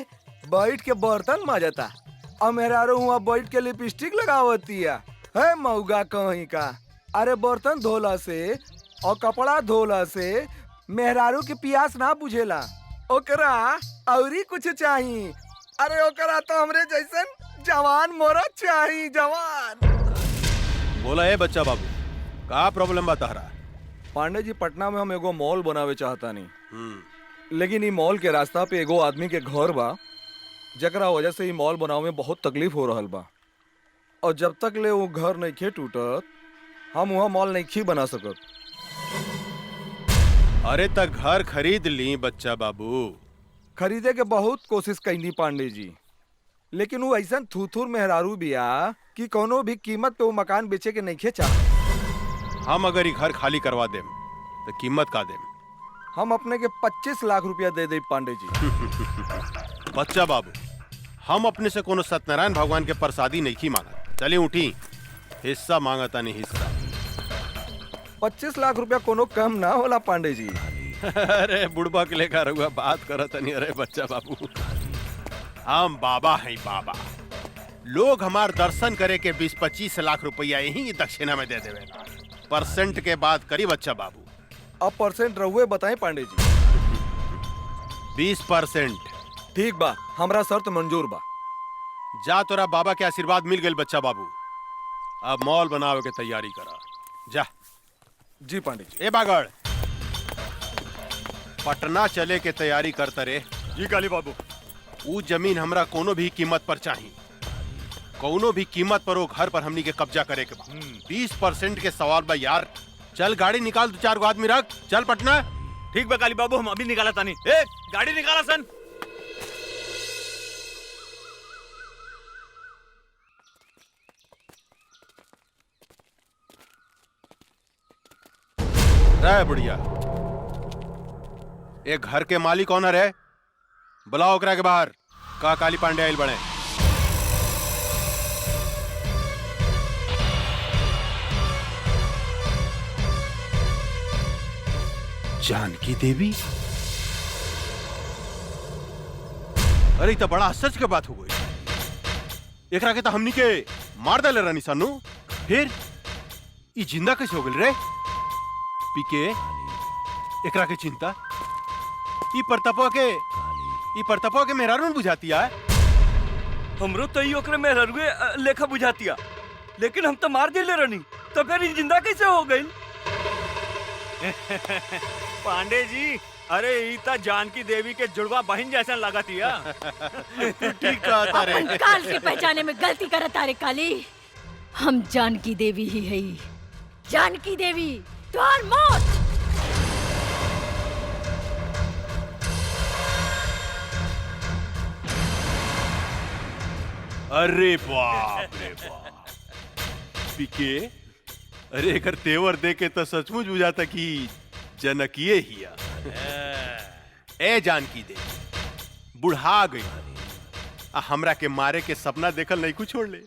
बैठ के बर्तन मजता, और मेरा हुआ बैठ के लिपस्टिक लगावती है मऊगा कहीं का। अरे बर्तन धोला से और कपड़ा धोला से मेहरारू के प्यास ना बुझेला, ओकरा औरी कुछ चाहिए। अरे ओकरा तो हमरे जैसन जवान मोरा चाहिए, जवान। बोला है बच्चा बाबू, का प्रॉब्लम बता रहा? पांडे जी, पटना में हम एगो मॉल बनावे चाहता नहीं, लेकिन ई मॉल के रास्ता पे एगो आदमी के घर बा, जकरा वजह से ई मॉल बनावे में बहुत तकलीफ हो रहल बा। और जब तक ले वो घर नहीं खे टूटत, हम वहाँ मॉल नहीं खी बना सकत। अरे तक घर खरीद ली बच्चा बाबू। खरीदे के बहुत कोशिश कैनी पांडे जी, लेकिन वो ऐसा थूथूर मेहरारू बिया कि कोनो भी कीमत पे वो मकान बेचे के नहीं खे चाह। हम अगर ये घर खाली करवा देम तो कीमत का देम? हम अपने के 25 लाख रुपया दे दे पांडे जी। बच्चा बाबू, हम अपने से कोनो सत्यनारायण भगवान के प्रसादी नहीं की मांगा। चले उठी, हिस्सा मांगता नहीं हिस्सा। 25 लाख रुपया कोनो कम ना होला पांडे जी। अरे बुढ़बा के लेकर हुआ बात करत नहीं। अरे बच्चा बाबू, हम बाबा हैं बाबा। लोग हमार दर्शन करे के 20-25 लाख रुपया यही दक्षिणा में दे देवे। परसेंट के बात करी बच्चा बाबू। अब परसेंट रहुए बताएं पांडे जी। 20%। ठीक बा, हमरा शर्त मंजूर बा। जा, तोरा बाबा के आशीर्वाद मिल गए बच्चा बाबू। अब मॉल बनावे के तैयारी करा, जा। जी पांडे जी। ए बागड़, पटना चले के तैयारी करता रे। जी काली बाबू। वो जमीन हमरा कोनो भी कीमत पर चाहिए, कोनो भी कीमत पर वो घर पर हमनी के कब्जा करे के बा। 20% के सवाल बा यार। चल गाड़ी निकाल, 2-4 गो आदमी रख, चल पटना। ठीक बा काली बाबू, हम अभी निकाला तानी। ए गाड़ी निकाला सन। रे बुढ़िया, एक घर के मालिक कौन है? बुलाओ ओकरा के बाहर। का काली पांडे आइल बने? जानकी देवी? अरे तो बड़ा आश्चर्य के बात हो गई। एकरा के तो हमनी के मार डाले रानी सानू, फिर ई जिंदा कैसे हो गई रे? पीके एकरा के चिंता ई परतपा के मेहरारून बुझाती है। हमरो तो ई ओकरे मेहरुए लेखा बुझातिया, लेकिन हम तो मार दिले रहनी, तो फिर ई जिंदा कैसे हो गई? पांडे जी, अरे ईता जानकी देवी के जुड़वा बहन जैसा लगतिया। ठीक कहता रे। अपन काल के पहचाने में गलती करत तारे काली। हम जानकी देवी ही है। जानकी देवी तोहर मौत। अरे बाप रे बाप पीके, अरे एकर तेवर देके तो सचमुच बुझाता कि जनकिए हिया। ए जानकी दे बुढ़ा गई, हमरा के मारे के सपना देखल नहीं कुछ छोड़ ले।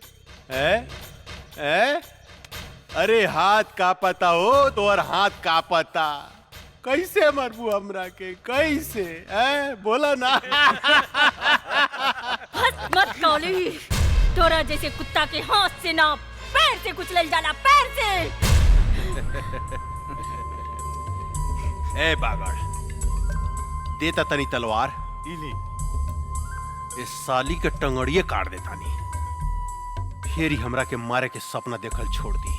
अरे हाथ का पता हो तो और हाथ का पता, कैसे मरबू हमरा के, कैसे बोला ना। हंस मत काली, तोरा जैसे कुत्ता के हाथ से ना पैर से कुचल जाला, पैर से। ए बागड़, देता तनी तलवार, इस साली के टंगड़िए काट देता नी, फिर ही हमरा के मारे के सपना देखल छोड़ दी।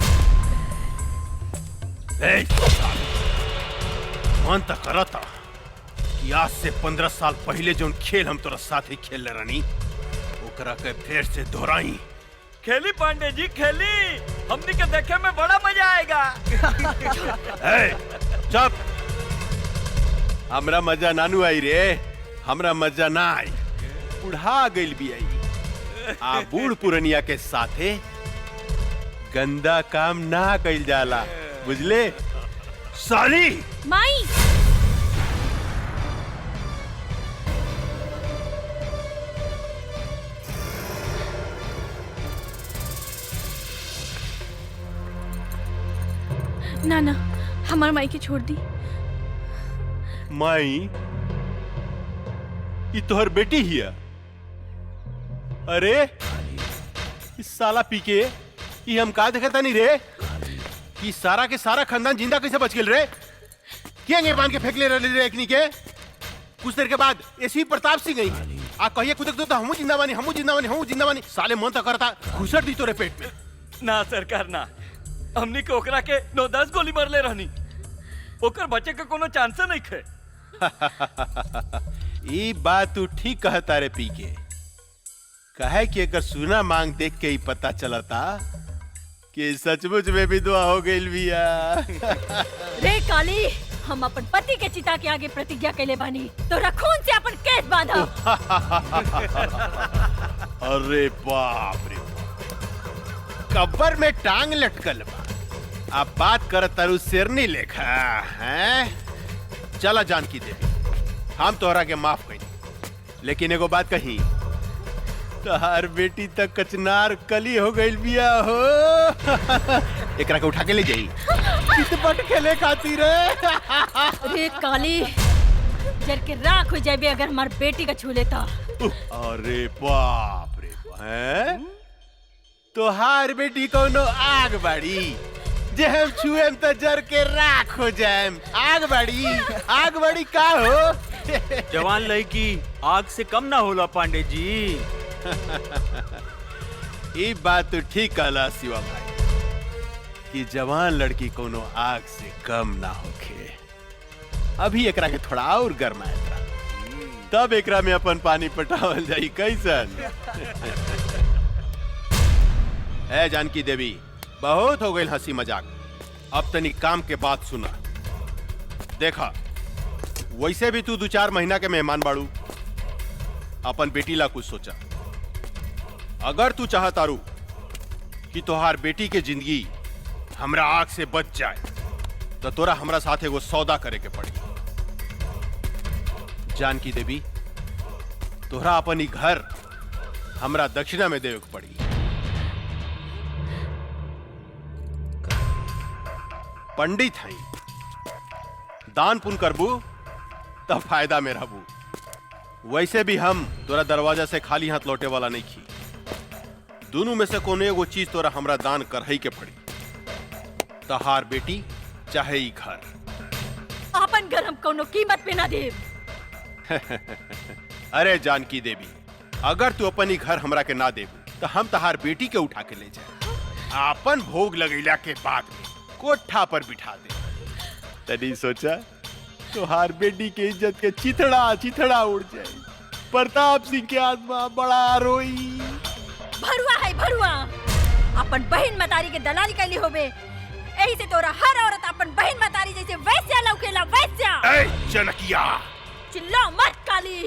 मन तक करता कि आज से 15 साल पहले जो खेल हम तोरा साथ ही खेल रानी, ओकरा के फिर से दोहराई। खेली पांडे जी खेली, हमनी के देखे में बड़ा मजा आएगा। चुप, हमरा मजा नानू आई रे, हमरा मजा ना आई, बुढ़ा गइल भी आई। आ बूढ़ पुरनिया के साथे गंदा काम ना कइल जाला, बुझले साली। माई ना ना, हमार माई के छोड़ दी। माई ये तोहर बेटी हिया? अरे इस साला पीके ये हम का देखता नहीं रे कि सारा के सारा खानदान जिंदा कैसे बच गेल रे? क्या बांध के फेंक ले रहे एकनी के? कुछ देर के बाद ऐसी प्रताप सिंह गई आ कहिए कुदक दो तो हमू जिंदा बानी, हमू जिंदा बानी, हमू जिंदा बानी। साले मन तक करता घुसर दी तोरे पेट में। ना सरकार ना, हमनी के ओकरा के 9-10 गोली मारले रहनी, ओकर बचे के कोनो चांस नहीं खे। ये बात तू ठीक कहता रे पीके, कहे कि एकर सुना मांग देख के ही पता चलता कि सचमुच में विधवा हो गई बिया। रे काली, हम अपन पति के चिता के आगे प्रतिज्ञा कैले बानी, तोरा खून से अपन केस बांधा। अरे बाप रे, कब्र में टांग लटकल बा, अब बात कर तरु शेरनी लेखा हैं? चला जानकी देवी, हम तोहरा के माफ कही, लेकिन एगो बात कही, तोहार बेटी तक कचनार कली हो गई बिया हो। एकरा के उठा के ले जाई, चितपट खेले खातिर। रे काली, जर के राख हो जाबे अगर हमार बेटी का छू लेता। अरे बाप रे, हैं? तोहार बेटी कोनो आग बाड़ी, जे हम छुएम तो जर के राख हो जाएम। आग बाड़ी का हो? जवान लड़की आग से कम ना होला पांडे जी। ये बात तो ठीक कहला शिवा भाई कि जवान लड़की कोनो आग से कम ना होखे। अभी एकरा के थोड़ा और गरमाए था, तब एकरा में अपन पानी पटावल जाई कैसन। ए जानकी देवी, बहुत हो गई हंसी मजाक, अब तनी काम के बात सुना। देखा, वैसे भी तू 2-4 महीना के मेहमान बाड़ू, अपन बेटी ला कुछ सोचा। अगर तू चाहतारू कि तोहार बेटी के जिंदगी हमरा आग से बच जाए, तो तोरा हमरा साथ एगो सौदा करे के पड़ी। जानकी देवी, तोहरा अपन ही घर हमरा दक्षिणा में देवे के पड़ी। पंडित हई, दान पुण्य करबू तब फायदा में रहबू। वैसे भी हम तोरा दरवाजा से खाली हाथ लौटे वाला नहीं खी। दोनों में से कोनो एगो चीज तोरा हमरा दान करही के पड़ी। तहार बेटी चाहे ई घर। अपन घर हम कोनो कीमत पे ना देब। अरे जानकी देवी, अगर तू अपन ही घर हमरा के ना देबू तो हम तहार बेटी के उठा के ले जाए, अपन भोग लगैला के बाद में कोठा पर बिठा दे। तनी सोचा तुहार बेटी के इज्जत के चिथड़ा चिथड़ा उड़ जाए। प्रताप सिंह के आत्मा बड़ा रोई। भरुआ है भरुआ, अपन बहन मतारी के दलाली कैली होबे। यही से तोरा हर औरत अपन बहन मतारी जैसे वैस्या लौकेला वैस्या। ए जनकिया, चिल्ला मत काली।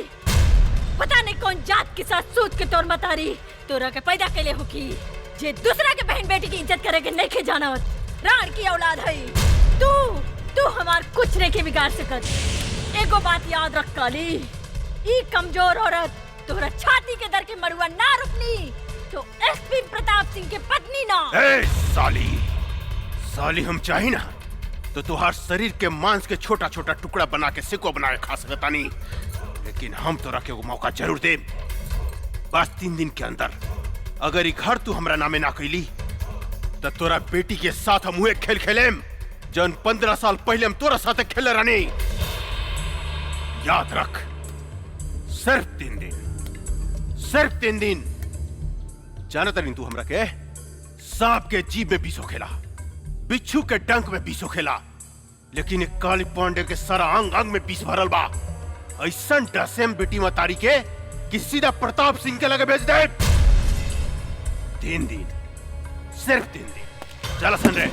पता नहीं कौन जात के साथ सूत के तोर मतारी तोरा के पैदा कैले होकी, जे दूसरा के बहन बेटी की इज्जत करे के नहीं खे जानत। राण की औलाद है तू हमार कुछ नहीं के बिगाड़ सकत। एगो बात याद रख काली, ई कमजोर औरत तोरा छाती के दर के मरुआ ना रुकनी तो एसपी प्रताप सिंह के पत्नी ना। ए साली हम चाही ना तो तुहार शरीर के मांस के छोटा छोटा टुकड़ा बना के सिको बना के खा सकता नहीं, लेकिन हम तोरा के मौका जरूर दे। बस 3 दिन के अंदर अगर ई घर तू हमरा नामे ना कैली तो तोरा बेटी के साथ हम हुए खेल खेलेम जन 15 साल पहले हम तोरा साथ खेले रहनी। याद रख, सिर्फ 3 दिन। जानता नहीं तू हमरा के सांप के जीभ में बीसो खेला, बिच्छू के डंक में बीसो खेला, लेकिन एक काली पांडे के सारा अंग अंग में बीस भरल बा। ऐसा डसेम बेटी मतारी के कि सीधा प्रताप सिंह के लगे भेज दे। 3 दिन, सिर्फ 3 दिन। चला सन रे।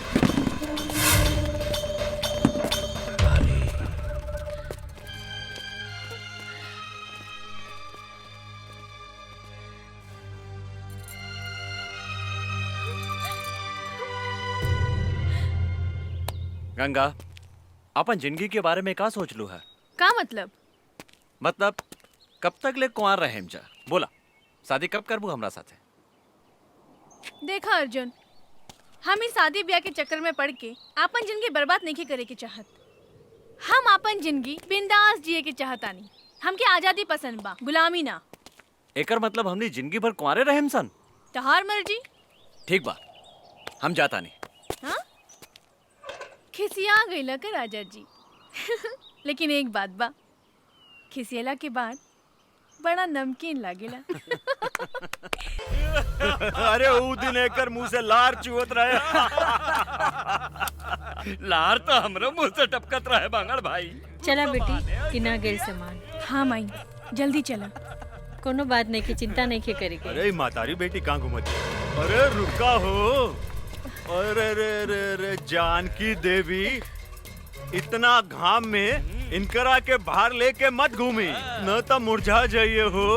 गंगा, अपन जिंदगी के बारे में का सोच लू है? का मतलब कब तक ले कुंवार रहेम जा? बोला, शादी कब करबू हमरा साथे? देखा अर्जुन, हम इस शादी ब्याह के चक्कर में पड़ के अपन जिंदगी बर्बाद नहीं करे के चाहत। हम अपन जिंदगी बिंदास जिए के चाहतानी। हमके आजादी पसंद बा, गुलामी ना। एकर मतलब हमनी जिंदगी भर कुंवारे रहेम सन? तहार मर्जी। ठीक बा, हम जाता नहीं। हाँ? खिसिया गईला का राजा जी। लेकिन एक बात बा, खिसियला के बाद बड़ा नमकीन लागेला। अरे ऊ दिन एकर मुंह से लार चुवत रहे। लार तो हमरो मुंह से टपकत रहे बांगड़ भाई। चला बेटी, किना गेल सामान। हाँ माई, जल्दी चला। कोनो बात नहीं की चिंता नहीं के करेगी। अरे मातारी बेटी कहाँ घूमती? अरे रुका हो। अरे रे रे रे जानकी देवी, इतना घाम में इनकरा के बाहर लेके मत घूमी, न तो मुरझा जाइए हो।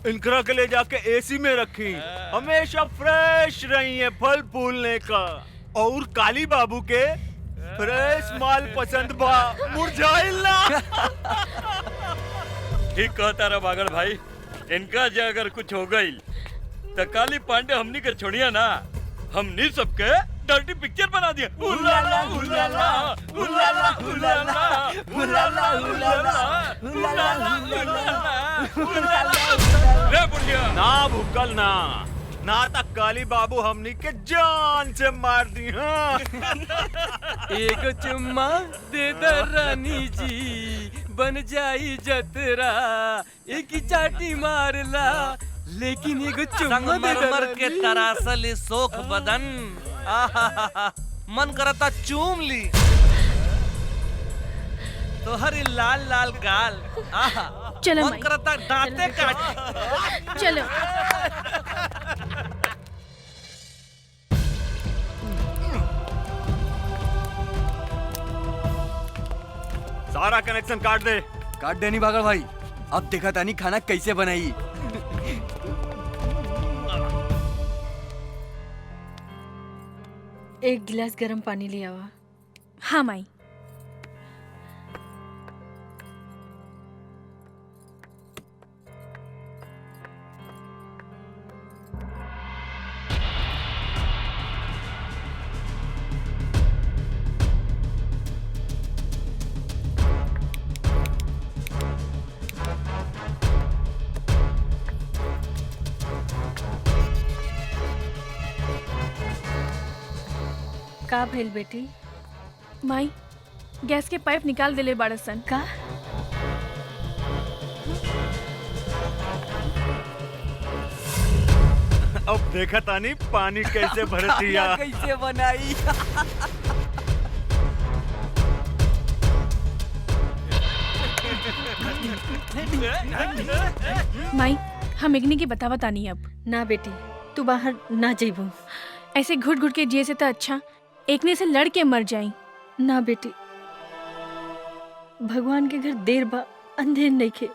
इनकरा के ले जाके एसी में रखी, हमेशा फ्रेश रही है फल फूलने का। और काली बाबू के फ्रेश माल पसंद बा, मुरझाइल ना। ठीक कहता रहा बागड़ भाई, इनका जो अगर कुछ हो गई तो काली पांडे हमनी के छोड़िया ना, हमनी सबके डर्टी पिक्चर बना दिया। उलाला उलाला उलाला उलाला उलाला उलाला उलाला। रे बुढ़िया, ना भूकल ना तक काली बाबू हमनी के जान से मार दी। हाँ। एक चुम्मा दे दे रानी जी, बन जाई जतरा। एक ही चाटी मारला, लेकिन एक चुम्मा दे दे संगमरमर के तरासल सोख बदन, आहा मन करता चूम ली। तो हरी लाल लाल गाल, आहा चलो मन माई। करता दांते काट। चलो। सारा कनेक्शन काट दे। काट देनी बागड़ भाई, अब देखा तानी खाना कैसे बनाई। एक गिलास गर्म पानी ले आवा। हाँ माई। का भेल बेटी? माई गैस के पाइप निकाल देले बाड़सन। का? अब देखा तानी पानी कैसे भरतिया। कैसे बनाई। माई हम इग्नी की बतावा तानी अब। ना बेटी, तू बाहर ना जेबू। ऐसे घुट घुट के जिए से तो अच्छा एकने से लड़ के मर जाई। ना बेटी, भगवान के घर देर बा अंधेर नहीं खे।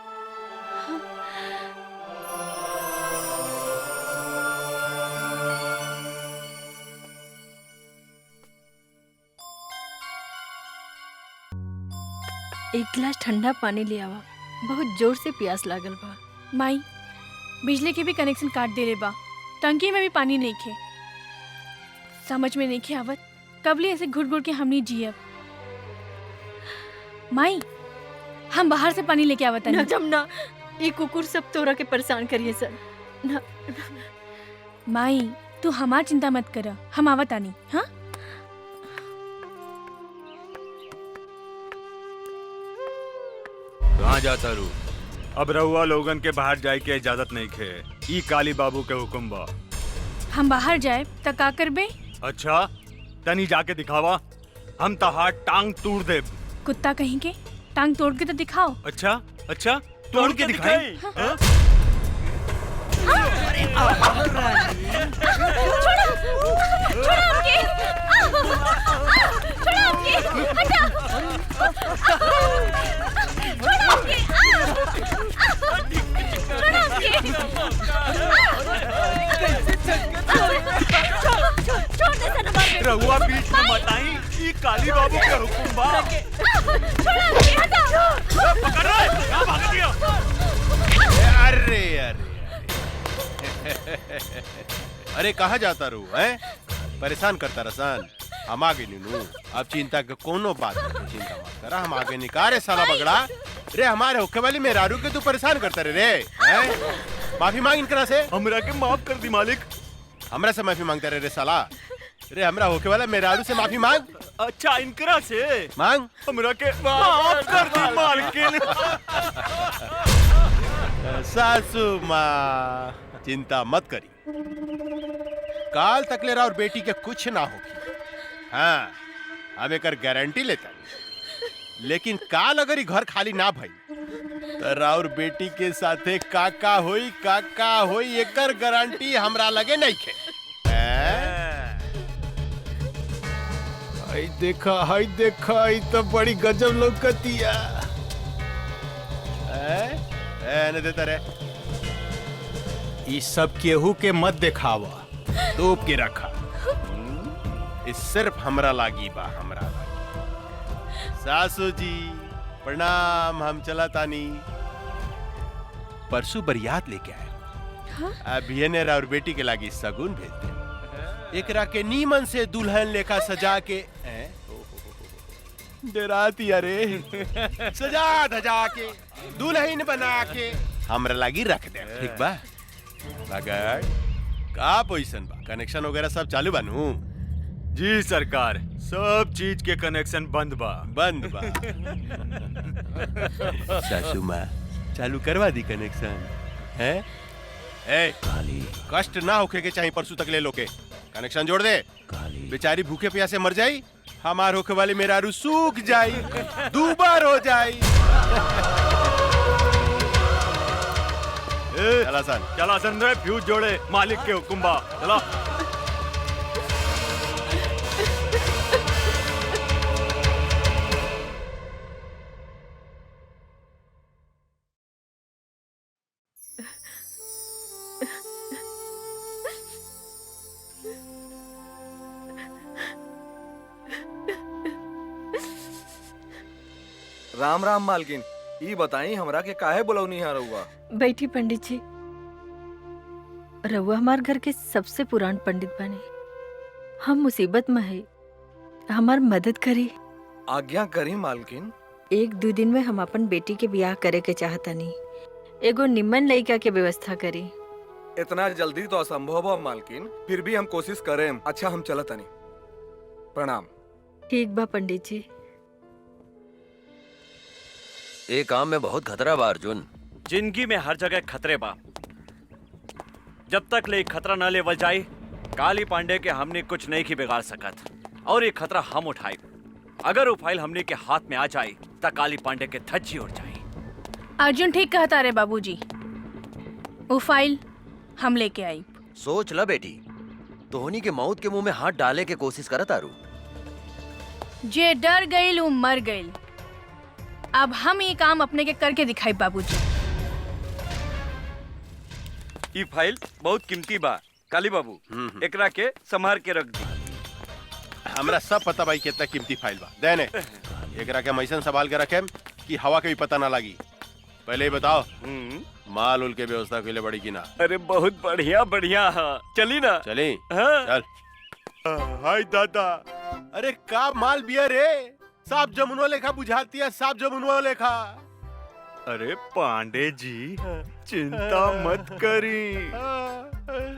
एक गिलास ठंडा पानी ले आवा, बहुत जोर से प्यास लागल बा। माई बिजली के भी कनेक्शन काट देले बा, टंकी में भी पानी नहीं खे। समझ में नहीं खे आवत कबले ऐसे घुट घुट के हमनी जियब। माई हम बाहर से पानी लेके आवत ना जमुना, ये कुकुर सब तोरा के परेशान करिए सर। ना माई तू हमार चिंता मत कर, हम आवत आनी। हाँ कहाँ जाता रू? अब रहुआ लोगन के बाहर जाए के इजाजत नहीं खे। ई काली बाबू के हुक्म बा। हम बाहर जाए त का करबे? अच्छा तनी जाके दिखावा, हम तहार टांग तोड़ दे। कुत्ता कहीं के टांग तोड़ के तो दिखाओ। अच्छा अच्छा तोड़ के दिखाई। हाँ? रहुआ बीच में मत आई, ये काली बाबू के हुक्म बा। पकड़ रहा है, कहाँ भाग दिया? अरे अरे अरे कहाँ जाता रू है? परेशान करता रसान। हम आगे नीनू, अब चिंता के कोनो बात नहीं, चिंता मत करा, हम आगे निकारे साला बगड़ा। रे हमारे होके वाली मेहरारू के तू परेशान करता रे हैं? माफी मांग इनकरा से। हमरा के माफ कर दी मालिक। हमरा से माफी मांगता रे साला। रे हमरा होके वाला मेहरारू से माफी मांग। अच्छा इनकरा से मांग। हमरा के माफ कर दी मालकिन। सासू माँ चिंता मत करी, काल तक ले और बेटी के कुछ ना होगी। हाँ अब एक गारंटी लेता, लेकिन काल अगर घर खाली ना भई तो राउर बेटी के साथे काका होई एकर गारंटी हमरा लगे नहीं खे। हाय देखा ई तो बड़ी गजब लौकतिया। ने देता रे, ई सब केहू के मत दिखावा, तोप के रखा। इस सिर्फ हमरा लागी बा, हमरा लागी। सासू जी प्रणाम, हम चला तानी। परसों बरियात लेके आए। हाँ? अभी ने और बेटी के लागी सगुन भेज दे। एकरा के नीमन से दुल्हन लेखा सजा के डराती अरे सजा धजा के दुल्हन बना के हमरा लागी रख दे, ठीक बा? मगर का पोजीशन बा, कनेक्शन वगैरह सब चालू बानू? जी सरकार, सब चीज के कनेक्शन बंद बा। सासू माँ चालू करवा दी कनेक्शन है? ए काली कष्ट ना होके के चाहिए, परसों तक ले लो के कनेक्शन जोड़ दे। काली बेचारी भूखे प्यासे मर जाई, हमार होके वाली मेहरारू सूख जाई, दूबार हो जाई। चला सन रे, फ्यूज जोड़े, मालिक के हुक्म बा। चला राम राम मालकिन, ई बताई हमरा के काहे बुलौनी है रहुआ? बैठी पंडित जी, रहुआ हमार घर के सबसे पुरान पंडित बने। हम मुसीबत में है, हमार मदद करी। आज्ञा करी मालकिन। 1-2 दिन में हम अपन बेटी के ब्याह करे के चाहतनी, एगो निम्मन लड़का के व्यवस्था करी। इतना जल्दी तो असंभव है मालकिन, फिर भी हम कोशिश करें। अच्छा हम चलत नहीं। प्रणाम। ठीक बा पंडित जी। ये काम में बहुत खतरा बा अर्जुन। जिंदगी में हर जगह खतरे बा। जब तक ले खतरा न लेवल जाए काली पांडे के हमने कुछ नहीं की बिगाड़ सकत और ये खतरा हम उठाए। अगर वो फाइल हमने के हाथ में आ जाए तो काली पांडे के धज्जी उड़ जाए। अर्जुन ठीक कहता रे बाबूजी, वो फाइल हम लेके आई। सोच ला बेटी, तोहनी के मौत के मुंह में हाथ डाले के कोशिश करत आरू। जे डर गईल वो मर गईल। अब हम ये काम अपने के करके दिखाई बाबूजी। ई फाइल बहुत कीमती बा काली बाबू, एकरा के संभाल के रख दी। हमरा सब पता भाई कितना कीमती फाइल बा। देने एकरा के मैसन संभाल के रखे कि हवा के भी पता ना लगी। पहले ही बताओ माल उल के व्यवस्था के लिए बड़ी की ना। अरे बहुत बढ़िया बढ़िया। चली ना। चली हाँ। चल। हाय दादा, अरे का माल बिया रे, साफ जमुनवा लेखा बुझाती है, साफ जमुनवा लेखा। अरे पांडे जी चिंता मत करी,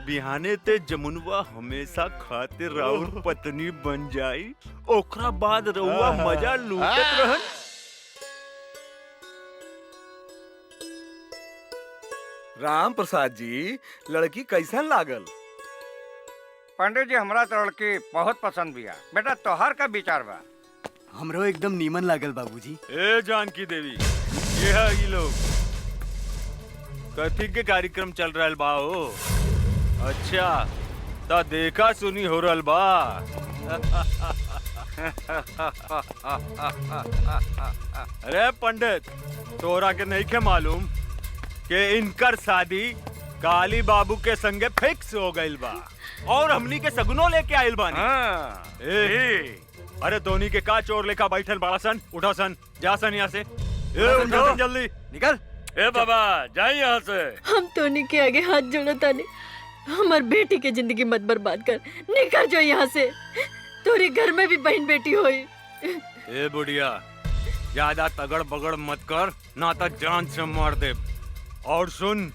बिहाने ते जमुनवा हमेशा खातिर राउर पत्नी बन जाई, ओकरा बाद रउआ मजा लूटत रहन। राम प्रसाद जी, लड़की कैसन लागल? पंडित जी हमरा तो लड़की बहुत पसंद बिया। बेटा तोहार का विचार बा? हमरो एकदम नीमन लागल बाबूजी। ए जानकी देवी, ये है ये लोग कथी के कार्यक्रम चल रहल बा हो? अच्छा ता देखा सुनी हो रहल बा। अरे पंडित, तोरा के नहीं के मालूम कि इनकर शादी काली बाबू के संगे फिक्स हो गइल बा और हमनी के सगुनो लेके आइल बानी। अरे धोनी के का चोर लेखा बैठल बड़ा सन, उठा सन, जा सन यहाँ से। उठा सन जल्दी, निकल। ए बाबा जाए यहाँ से। हम टोनी के आगे हाथ जोड़ो तानी, हमार बेटी के जिंदगी मत बर्बाद कर। निकल जो यहाँ से, तोरे घर में भी बहन बेटी होई। ए बुढ़िया, ज्यादा तगड़ बगड़ मत कर, ना तो जान से मार दे। और सुन,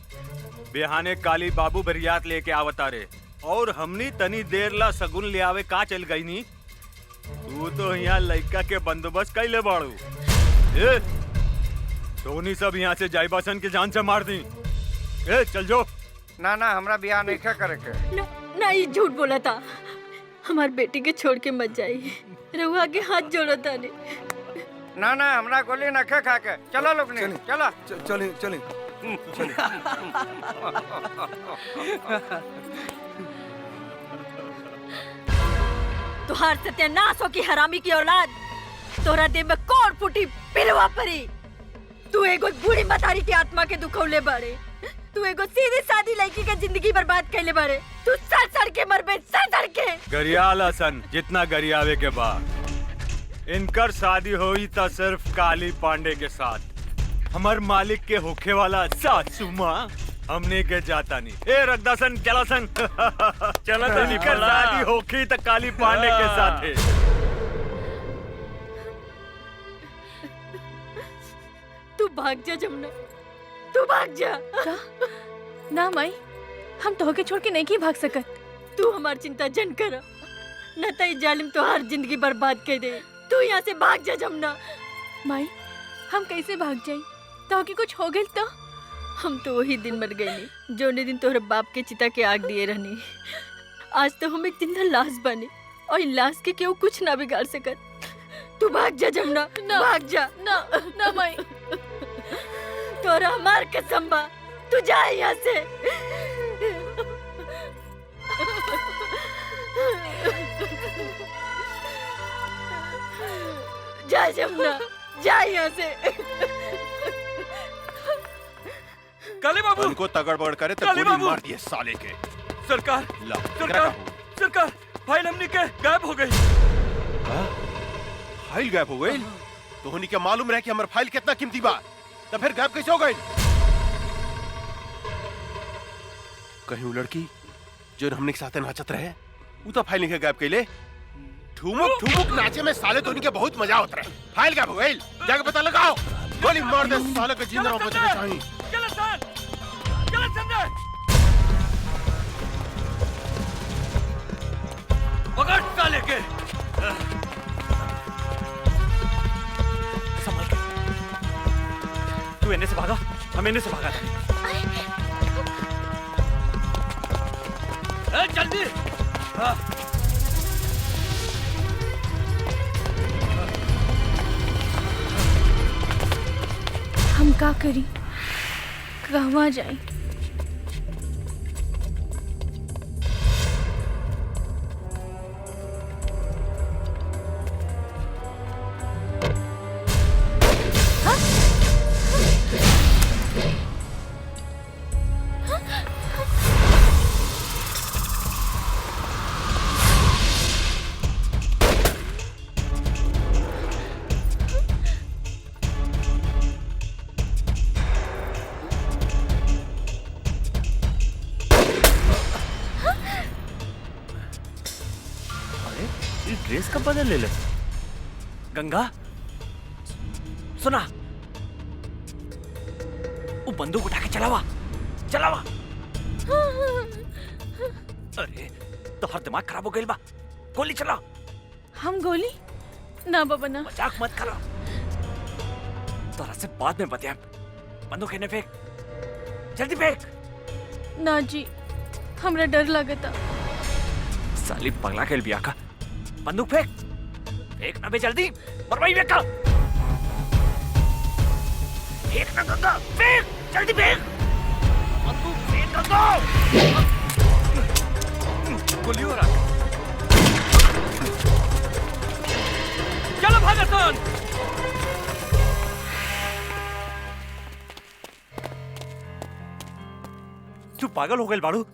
बिहाने काली बाबू बरियात लेके आवता रे और हमनी तनी देर ला सगुन ले आवे का चल गई नी। तू तो यहाँ लड़का के बंदोबस्त कैले बाड़ू। ए धोनी सब यहाँ से जाइबासन के जान से मार दी। ए चल जो। ना ना हमरा बियाह नहीं करे के। ना ये झूठ बोला था। हमार बेटी के छोड़ के मत जाइए, रहुआ के हाथ जोड़ो तानी। ना ना हमरा गोली न खा के। चलो लोग ने, चला चली चली। तुहार सत्यानाश हो की हरामी की औलाद। तोरा देह में कौन फूटी पिलवा परी। तू एगो बूढ़ी मतारी की आत्मा के दुखौले बाड़े। तू एगो सीधी सादी लड़की के जिंदगी बर्बाद कैले बाड़े। तू सड़ सड़ के मरबे, सड़ सड़ के। गरियाला सन जितना गरियावे के बाद इनकर शादी हुई था सिर्फ काली पांडे के साथ। हमार मालिक के होखे वाला सासू माँ हमने के जाता नहीं। ए रगदासन चलासन चला तो निकल। शादी होखी तो काली पांडे के साथ है। तू भाग जा जमुना, तू भाग जा। ना माई, हम तोहके छोड़ के नहीं की भाग सकत। तू हमार चिंता जन कर, न तो जालिम तोहार जिंदगी बर्बाद कर दे। तू यहाँ से भाग जा जमुना। माई हम कैसे भाग जाई? तोहके कुछ हो गइल तो? हम तो वही दिन मर गई जोने दिन तोहरे बाप के चिता के आग दिए रहनी। आज तो हम एक जिंदा लाश बने और इन लाश के केहू कुछ ना बिगाड़ सकत। तू भाग जा जमुना, ना, भाग जा। ना ना माई, तोरा हमार कसम बा, तू जा यहाँ से। जा जमुना, जा यहाँ से। काली बाबू उनको तगड़ बगड़ करे तो काली गोली बाबू! मार दिए साले के। सरकार ला, सरकार सरकार, फाइल हमने के गायब हो गई। फाइल गायब हो गई? तो होनी क्या मालूम रहे कि हमारा फाइल कितना कीमती बा, तो फिर गायब कैसे हो गई? कहीं वो लड़की जो हमने के साथ नाचत रहे वो तो फाइल नहीं गायब कैले। ठुमुक ठुमुक नाचे में साले तो उनके बहुत मजा होता रहे। फाइल गायब हो गई, जाके पता लगाओ। गोली मार दे साले के जिंदा ना बचने चाहिए। चलो सर, चलो संजय। पकड़ साले के। संभल के। तू इन्हें से भागा, हम इन्हें से भागा था। जल्दी। हम का करी, कहवा जाए? ड्रेस कब बदल ले? गंगा सुना, वो बंदूक उठा के चलावा चलावा। अरे तो हर दिमाग खराब हो गई बा, गोली चला। हम गोली ना बाबा ना। मजाक मत करो, तोरा से बाद में बतिया। बंदूक इन्हें फेंक, जल्दी फेंक। ना जी, हमरा डर लगता। साली पगला खेल बिया का। बंदूक फेंक, फेंक ना बे जल्दी, मरवाई फेंका। फेंक ना गंगा, फेंक जल्दी फेंक। बंदूक फेंक गंगा। गोली हो रहा। चलो भागसन। तू पागल हो गई बाड़ू,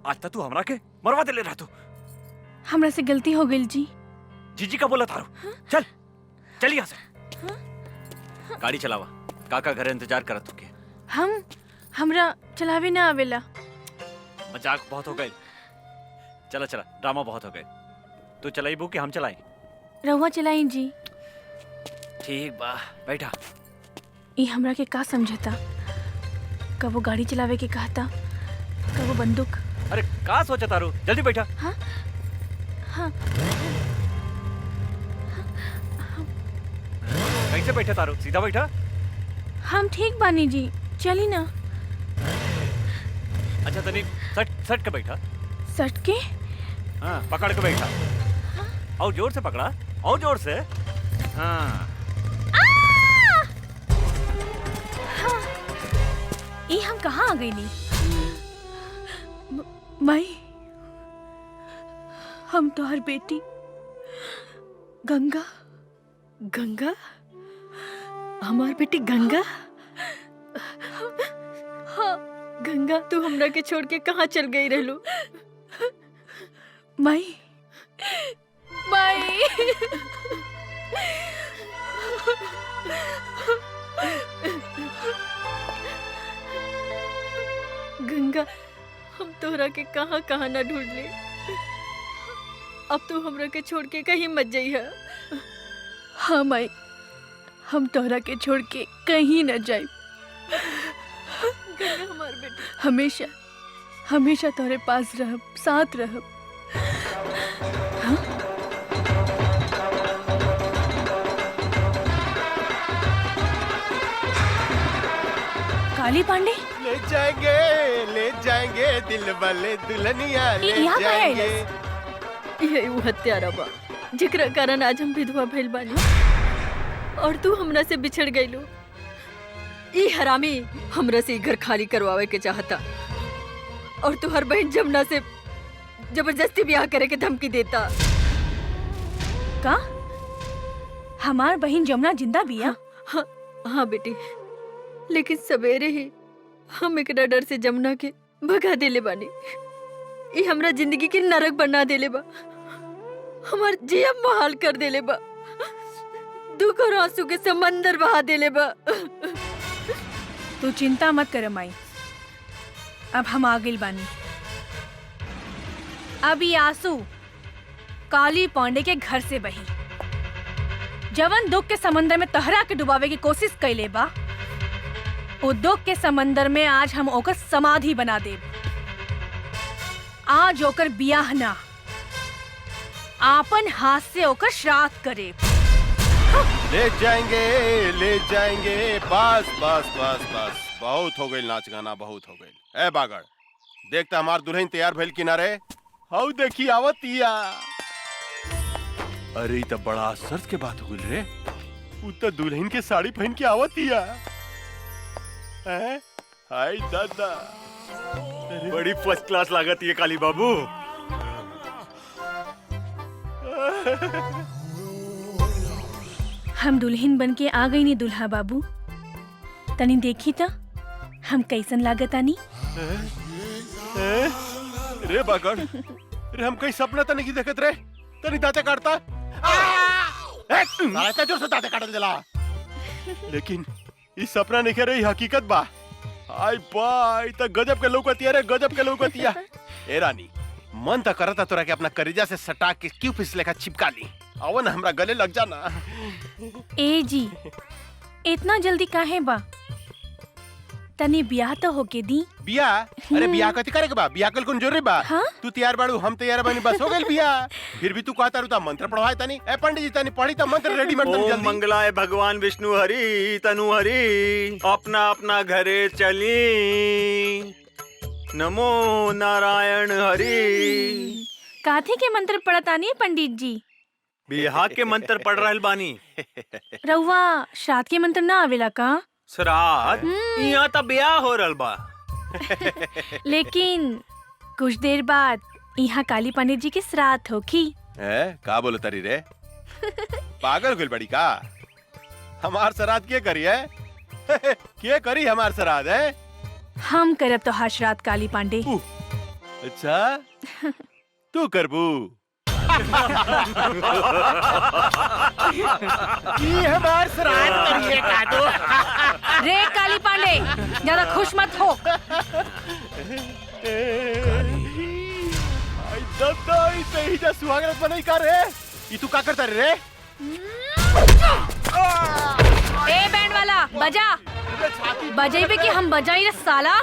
आज तक तू हमरा के मरवा दे ले रहा तू। हमरा से गलती हो गई जी। जीजी का बोला थारू। चल चल यहाँ से। गाड़ी चलावा, काका घर इंतजार करत तुके। हमरा चलावे ना आवेला। मजाक बहुत हो गए, चला चला, ड्रामा बहुत हो गए। तू चलाई बू कि हम चलाई? रहुआ चलाई जी। ठीक बा, बैठा। ये हमरा के का समझता, कबो गाड़ी चलावे के कहता, कबो बंदूक। अरे का सोचा तारू, जल्दी बैठा। हाँ हाँ। कैसे बैठा तारू, सीधा बैठा। हम ठीक बानी जी, चली ना। अच्छा तनी सट सट के बैठा। सट के? हाँ पकड़ के बैठा। और जोर से पकड़ा, और जोर से। हाँ ये हम कहाँ आ गई नी? माई, हम तो हर बेटी गंगा। गंगा, हमार बेटी गंगा। हाँ गंगा, तू हमरा के छोड़ के कहाँ चल गई रहलू? माई माई। गंगा, हम तोहरा के कहाँ कहाँ ना ढूंढ ले। अब तू हमरा के छोड़ के कहीं मत जाइए। हाँ माई, हम तोहरा के छोड़ के कहीं न जाए। गंगा हमार बेटी, हमेशा हमेशा तोहरे पास रहब, साथ रहब। हाँ? काली पांडे ले जाएंगे दिल वाले दुल्हनिया ले जाएंगे। यही वो हत्यारा बा जेकरा कारण आज हम विधवा भइल बानी और तू हमरा से बिछड़ गइलू। ई हरामी हमरा से घर खाली करवावे के चाहता और तू हर बहन जमुना से जबरदस्ती ब्याह करे के धमकी देता। का हमार बहन जमुना जिंदा बिया? हाँ बेटी, लेकिन सवेरे ही हम एकरा डर से जमुना के भगा देले बानी। ये हमरा जिंदगी के नरक बना देले बा, हमार जिया मुहाल कर देले बा, दुख और आंसू के समंदर बहा देले बा। तू चिंता मत कर माई, अब हम आ गइल बानी। अब ये आंसू काली पांडे के घर से बही। जवन दुख के समंदर में तहरा के डुबावे की कोशिश कैले बा, वो दुख के समंदर में आज हम ओकर समाधि बना देब। आज ओकर बियाह ना, आपन हाथ से ओकर श्राद्ध करे। ले जाएंगे बस बस बस बस बहुत हो गई नाच गाना, बहुत हो गई। ए बागड़ देखता हमार दुल्हन तैयार भइल किनारे। हाउ देखी आवतिया। अरे तो बड़ा आश्चर्य के बात हो गई रे, उ तो दुल्हन के साड़ी पहन के आवतिया। हाय दादा, बड़ी फर्स्ट क्लास लागत ये काली बाबू। हम दुल्हन बन के आ गई नी दुल्हा बाबू, तनी देखी तो हम कैसन लागत आनी। रे बागड़, रे हम कहीं सपना तो नहीं देखत रे, तनी दांते काटता। साला जोर से दांते काटल देला। लेकिन इस सपना नहीं रही, हकीकत बा। आई बाई तो गजब के लौकतिया रे, गजब के लौकतिया। ए रानी, मन तो करता तोरा के अपना करेजा से सटा के क्यों फिसले का चिपका ली। आओ ना हमरा गले लग जाना। ए जी, इतना जल्दी काहे बा? तने ब्याह तो होके दी। बियाह? अरे बियाह कथी करे के बा? बियाह कल कौन जरूरी बा? हाँ? तू तैयार बाड़ू, हम तैयार बानी, बस हो गइल बियाह। फिर भी तू कहता रुता मंत्र पढ़वाए तनी। ए पंडित जी तनी पढ़ी त मंत्र रेडीमेड तनी ओम जल्दी। मंगलाय भगवान विष्णु हरि तनु हरि, अपना अपना घरे चली, नमो नारायण हरि। काथे के मंत्र पढ़तानी पंडित जी? बिहार के मंत्र पढ़ रहल बानी। रउआ श्राद्ध के मंत्र ना आवेला का? श्राद्ध? यहाँ तो ब्याह हो रहल बा। लेकिन कुछ देर बाद यहाँ काली पंडित जी के श्राद्ध होखी। का बोलो तरी रे? पागल गइल बड़ी का? हमार श्राद्ध के करी है? के करी हमार श्राद्ध है? हम करब तो हर श्राद्ध काली पांडे। अच्छा तू करबू? ये हमार श्राद्ध करिए का दो। रे काली पांडे, ज्यादा खुश मत हो। आई दादा, इसे ही जा सुहागरात बनाई का रे? ई तू का करता रे? ए बैंड वाला बजा, बजेबे कि हम बजाई रे साला।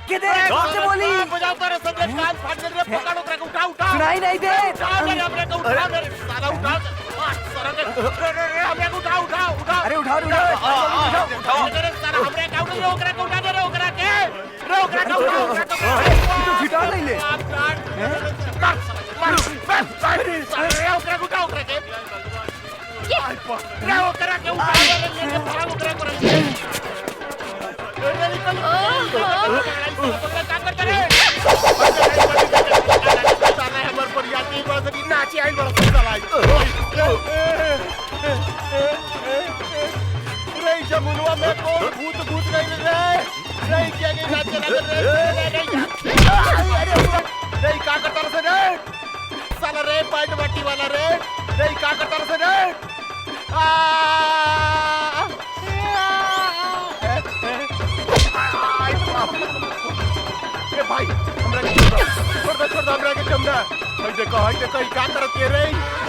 किधर कौन बोली? बजाओ करे सब कान फाड़ दे रे, पकड़ो करे उठा उठा। सुनाई नहीं दे। हमरे को उठा रे साला, उठा। साला रे हमरे को उठा उठा उठा। अरे उठाओ उठाओ उठाओ रे साला, हमरे का उठा रे, ओकरा को उठा दे रे, ओकरा के रे, ओकरा का उठा, ओकरा का तू फिटा नहीं ले। मार रे, ओकरा को उठा, ओकरा के रे, ओकरा के उठा रे, ले भाग ओकरा को। जमुनवा में कौन भूत भूत गई रे? नहीं क्या गई नाच चला नहीं का करता रे रे? साला रे पैंट बट्टी वाला रे, नहीं का करता रे रे? ए भाई, हमरा के छोड़ दे हमरा के कमरा। भाई देखो ई का करत के रे?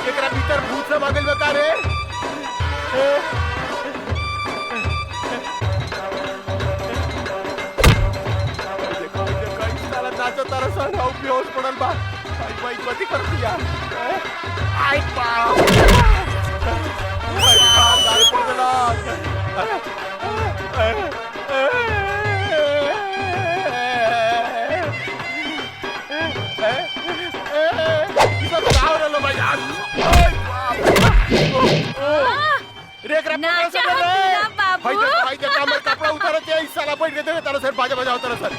एकरा भीतर भूत सब आ गइल बा का रे? नाचो तारा सन हाउ बेहोश पड़ल बा। आई भाई कथी कर दिया? आई बाप, गाड़ी पड़ गेला। ई सब का हो रहलो भाई? आई बाप रे, एकरा नाचा हटूला बाबू। भाई देखो हमर कपड़ा उतार के ई साला बैठ के देवे तारा सर बाजा बजाओ तारा सर।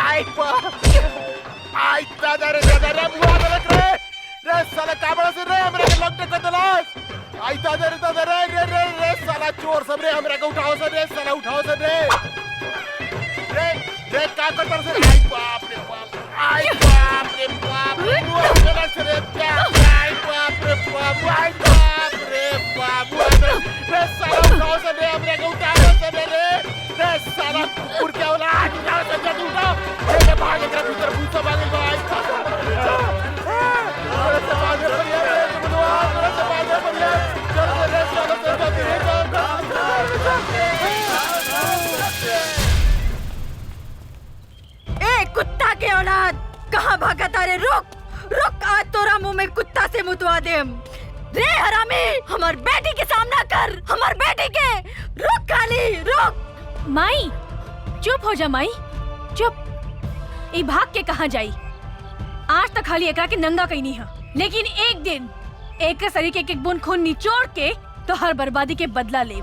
आई दादा रे बुआ गलत रे साला काबड़ा से रे हमरा के लपटे कर देलास। आई दादा रे साला चोर सब रे हमरा के उठाओ से रे, साला उठाओ से रे रे का करतर से? आई बाप रे बाप, आई बाप रे बाप, बुआ गलत से रे, आई बाप रे बाप, आई बाप रे बाप, रे साला उठाओ से रे, हमरा के उठाओ से रे साला कुकुर क्या होला? उठाओ से जल्दी उठाओ रे, भाग एकरा भीतर भूत सब आ गइल बा। आई अरे से भागे बढ़िया रे, तुमनो अरे से भागे बढ़िया, चल रे साला से जल्दी रे ए कुत्ता के औलाद, कहाँ भागता रे? रुक रुक, आज तोरा मुंह में कुत्ता से मुतवा देम। रे हरामी, हमार बेटी के सामना कर, हमार बेटी के। रुक काली, रुक। माई चुप हो जा माई, चुप। ई भाग के कहाँ जाई? आज तक खाली एकरा के नंगा कहीं नहीं है, लेकिन एक दिन एक शरीर के एक बूंद खून निचोड़ के तो हर बर्बादी के बदला ले।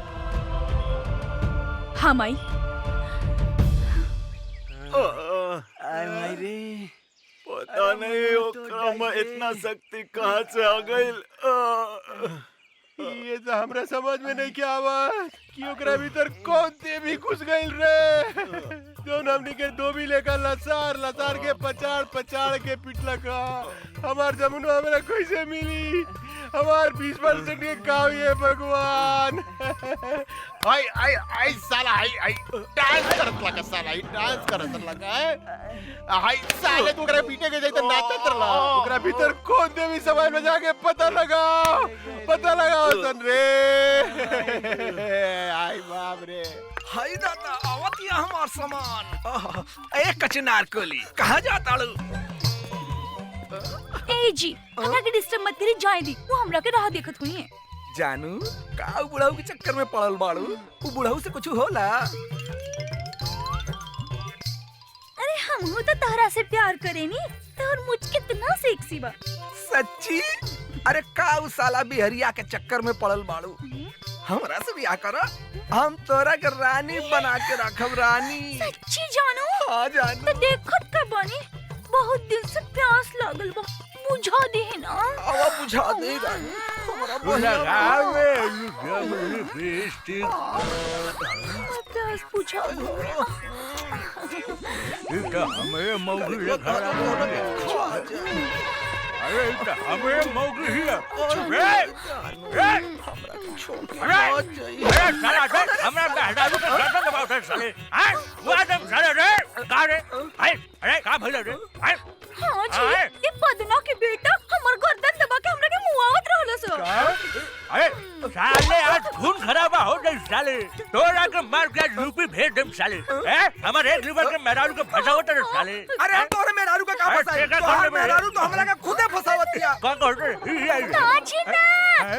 हाँ माई। पता नहीं ओकरा में इतना शक्ति कहाँ से आ गई। ये तो हमरा समझ में नहीं क्या आवा कि ओकरा भीतर कौन देवी घुस गइल रे। जौन हमनी के धोबी लेकर लसार लसार के पचाड़ पचाड़ के पिटलक। हमार जमुन हमरा कैसे मिली? हमार 20% के गाँव ये भगवान। आई आई आई साला आई डांस करत लगा, साला आई डांस करत लगा है। आई साले तू ओकरा पीटे के जाई त नाचत रहा। ओकरा भीतर कौन देवी समय में जाके पता लगाओ सन रे। आई बाप रे। हाय दादा, आवतिया हमार सामान। एक कचनार कोली कहाँ जाता लू? ए जी, हमरा के डिस्टर्ब मत करी, जाए दी। वो हमरा के राह देखत हुई है। जानू का बुढ़ाऊ के चक्कर में पड़ल बाड़ू? वो बुढ़ाऊ से कुछ होला? अरे हम हो तो तहरा से प्यार करेनी, तोर मुझ कितना सेक्सी बा। सच्ची? अरे का उ साला बिहरिया के चक्कर में पड़ल बाड़ू? हमरा से ब्याह कर, हम तोरा के रानी बना के रखब। रानी सच्ची जानू? हाँ जानू। तो देखत का बानी, बहुत दिन से प्यास लागल बा, बुझा दे ना। आवा बुझा दे रानी। हमरा प्यास बुझा दे। हमें मौगी लगा अरे हमें मौगी ही है। अरे साला रे, हमरा बेहदारू के गर्दन दबाव साले। हैं? वो आदम साले रे, का रे? अरे का भइल रे? हैं? हाँ जी, ये पदना के बेटा हमर गर्दन दबा के हमरा के मुआवत रहल सो। अरे साले आज खून खराबा हो गई साले। तोरा के मार के यूपी भेज देम साले। हैं? हमारे एक लीवर के मेहरारू के फसावत रे साले। अरे हम तोरे मेहरारू का का फसाई? तोहर मेहरारू तो हमरा के खुदे फसावतिया। का कहते? ना जी ना,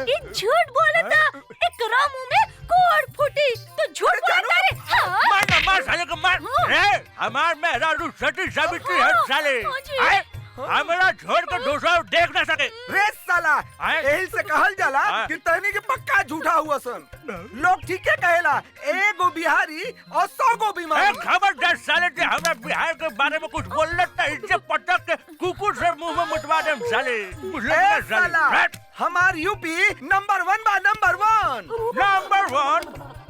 ये झूठ बोलता। एकरा मुंह में कोड़ फूटी तो झूठ बोलता रे। हाँ? मार साले को मार। रे हमार मेहरारू सती सावित्री है साले। हैं? हमरा छोड़ कर दूसरा देख ना सके। रे साला, यही से कहल जाला कि तहनी के पक्का झूठा हुआ सन। लोग ठीक है कहेला, एगो बिहारी और 100 गो बीमारी। खबरदार साले, जे हमरा बिहार के बारे में कुछ बोलले त इज्जत पटक के कुकुर से मुंह में मुतवा देम साले। ए साला, हमार यूपी नंबर 1 बा, नंबर 1। नंबर 1?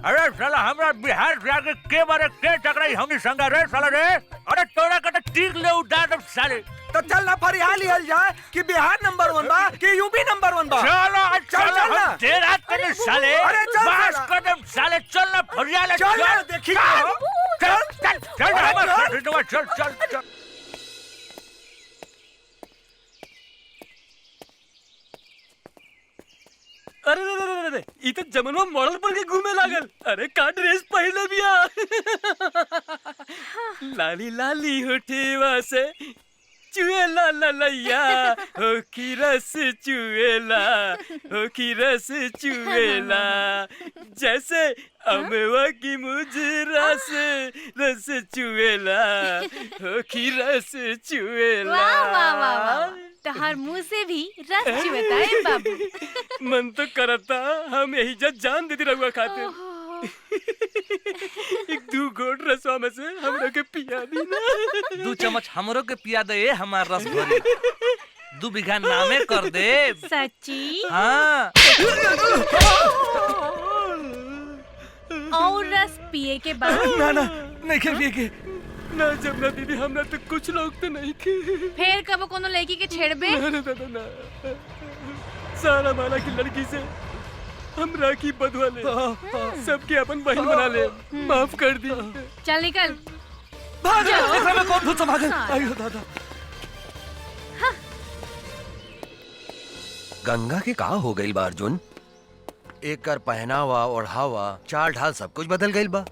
अरे साला हमरा बिहार जाके के बारे के टकराई हमनी संग रे साला रे। अरे तोरा के टीक ले उड़ा दम साले। तो चल ना फरियाल लिहल जाए कि बिहार नंबर 1 बा कि यूपी नंबर 1 बा। चलो चल ना। देर रात के साले। अरे चल बस कदम साले, चल ना फरियाल। चल ना, देखी चल चल चल चल चल। अरे रे रे, ई तो जमनवा मॉडल पर के घूमे लागल। अरे का ड्रेस पहले बिया। लाली लाली होठेवा से चुएला ललैया, हो की रस चुएला, हो की रस चुएला। जैसे अमवा की मुजरा से रस चुएला, हो की रस चुएला। वाह वाह वाह वाह, तहार मुंह से भी रस चुएता है बाबू। मन तो करता हम यही जब जान देती रहुआ खाते। एक 2 घोट रसवा में से हमरा के पिया दी ना। 2 चम्मच हमरो के पिया दे हमार रस भरी। 2 बीघा नामे कर दे। सच्ची? हाँ। और रस पिए के बाद? ना ना, नहीं के पिए के। ना जमुना दीदी, हमरा तो कुछ लोग तो नहीं के। फिर कब कोनो लड़की के छेड़बे? ना। सारा माला की लड़की से हमरा की बदवा ले, सबके अपन बहन बना ले। माफ कर दी। चल निकल। भाग जा। देखा मैं कौन भूत समागम। आयो दादा। गंगा के का हो गइल बा अर्जुन? एकर पहनावा ओढ़ावा चाल ढाल सब कुछ बदल गइल बा।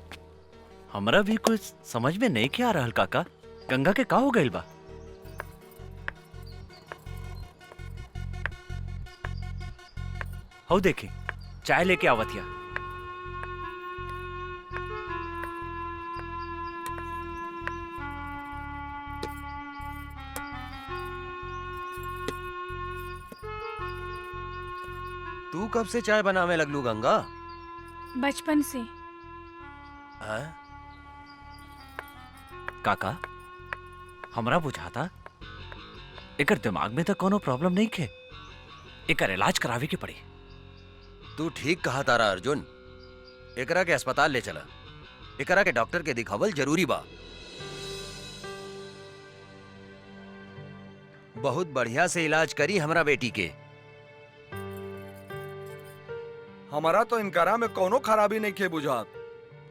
हमरा भी कुछ समझ में नहीं क्या आ रहल काका। गंगा के का हो गइल बा? और देखी चाय लेके आवतिया। तू कब से चाय बनावे लगलू गंगा? बचपन से। हाँ? काका हमरा बुझाता एकर दिमाग में तो कोनो प्रॉब्लम नहीं खे, एकर इलाज करावे के पड़ी। तू ठीक कहा तारा अर्जुन, एकरा के अस्पताल ले चला, एकरा के डॉक्टर के दिखावल जरूरी बा। बहुत बढ़िया से इलाज करी हमरा बेटी के। हमारा तो इनकारा में कोनो खराबी नहीं खे बुझात।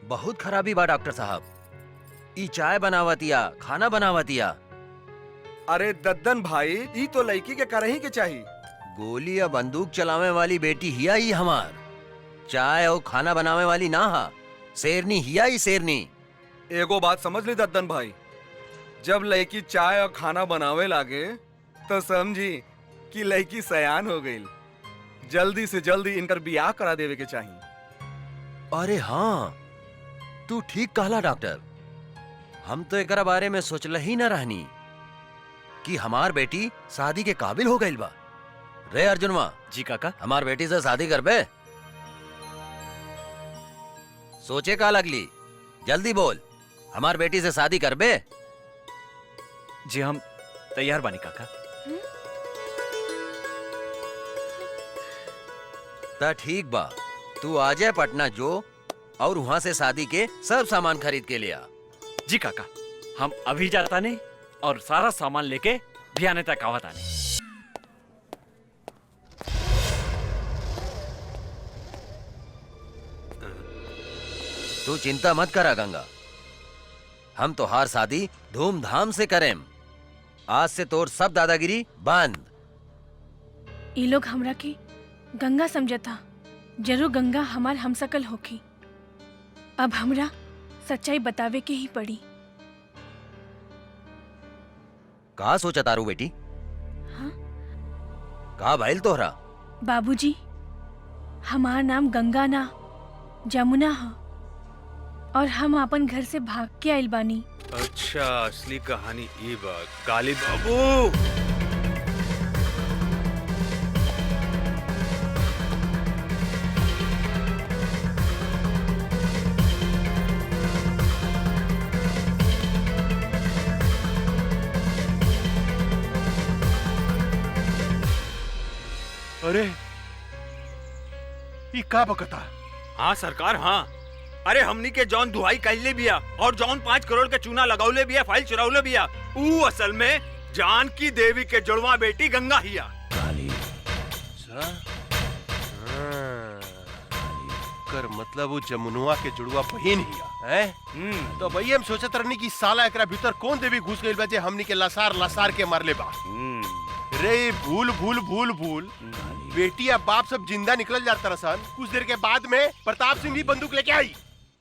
बहुत खराबी बा डॉक्टर साहब, ई चाय बनावतिया, खाना बनावतिया। अरे दद्दन भाई, ई तो लड़की के करही के चाहिए। गोली या बंदूक चलावे वाली बेटी हिया ही हमार, चाय और खाना बनावे वाली ना हा, शेरनी हिया ही शेरनी। एगो बात समझ ली दद्दन भाई, जब लड़की चाय और खाना बनावे लागे तो समझी कि लड़की सयान हो गई। जल्दी से जल्दी इनकर बियाह करा देवे के चाहिए। अरे हाँ, तू ठीक कहला डॉक्टर, हम तो एकरा बारे में सोचल ही न रहनी कि हमार बेटी शादी के काबिल हो गई बा। रे अर्जुनवा। जी काका। हमार बेटी से शादी करबे? सोचे का लगली, जल्दी बोल, हमार बेटी से शादी करबे? जी हम तैयार बानी काका। ता ठीक बा, तू आ जाए पटना जो और वहां से शादी के सब सामान खरीद के ले आ। जी काका, हम अभी जाता नहीं और सारा सामान लेके भियाने तक आवत आने। तू चिंता मत करा गंगा, हम तोहार शादी धूमधाम से करें। आज से तोर सब दादागिरी बंद। ये लोग हमरा के गंगा समझता, जरूर गंगा हमार हमसकल होखी। अब हमरा सच्चाई बतावे के ही पड़ी। कहा सोचा तारू बेटी? हाँ? कहा भाईल तोहरा? बाबूजी, हमार नाम गंगा ना जमुना है और हम अपन घर से भाग के आइल बानी। अच्छा, असली कहानी ई बा। काली बाबू, अरे ये का बकता? हाँ सरकार, हाँ। अरे हमनी के जौन दुहाई कहले बिया और जौन 5 करोड़ के चूना लगावले बिया, फाइल चुरावले बिया, ऊ असल में जानकी देवी के जुड़वा बेटी गंगा हिया। कर मतलब वो जमुनुआ के जुड़वा बहिन हिया है। तो भाई हम सोचत रहनी कि साला एकरा भीतर कौन देवी घुस गइल बा जे हमनी के लसार लसार के मारले बा। रे भूल भूल भूल भूल, बेटी या बाप सब जिंदा निकल जाता रसन। कुछ देर के बाद में प्रताप सिंह भी बंदूक लेके आई।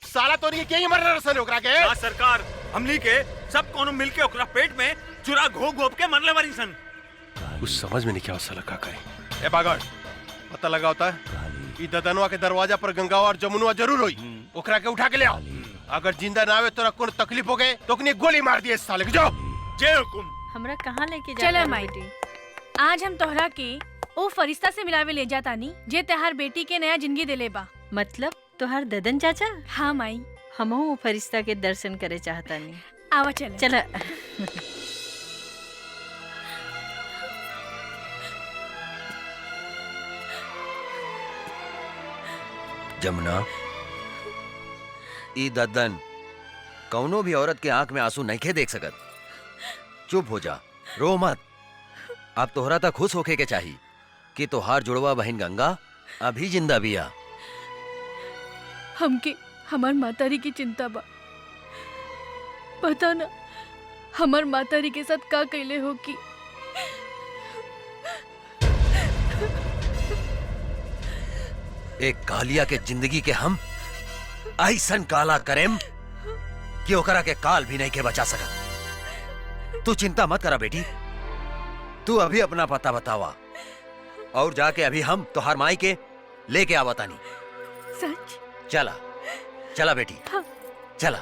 साला तो नहीं क्या मर रसन ओकरा के। ना सरकार, हमनी के सब कोनो मिलके ओकरा पेट में चुरा घोप घोप के मरले वाली सन। कुछ समझ में नहीं क्या साला का करे। ए बागड़, पता लगा होता है ई ददनवा के दरवाजा पर गंगा और जमुनुआ जरूर होई। ओकरा के उठा के ले आओ। अगर जिंदा ना आवे तो कोई तकलीफ हो गए तो कनी गोली मार दिए साले के। जाओ। जय हुकुम। हमरा कहाँ लेके जा? चला माई, आज हम तोहरा के ओ फरिश्ता से मिलावे ले जातानी जे तहार बेटी के नया जिंदगी दिले बा। मतलब तोहार ददन चाचा? हाँ माई, हमहू वो फरिश्ता के दर्शन करे चाहतानी। आवा चला। चला। जमुना, ई दद्दन कौनो भी औरत के आंख में आंसू नहीं खे देख सकत। चुप हो जा, रो मत। अब तोहरा तक खुश होके के चाहिए कि तोहार जुड़वा बहन गंगा अभी जिंदा बिया। हमके हमार मातारी की चिंता बा। पता ना हमार मातारी के साथ का कैले हो कि एक कालिया के जिंदगी के हम ऐसन काला करेम कि ओकरा के काल भी नहीं के बचा सकत। तू चिंता मत करा बेटी, तू अभी अपना पता बतावा और जाके अभी हम तोहार माई के लेके आवा तानी। सच? चला चला बेटी, चला।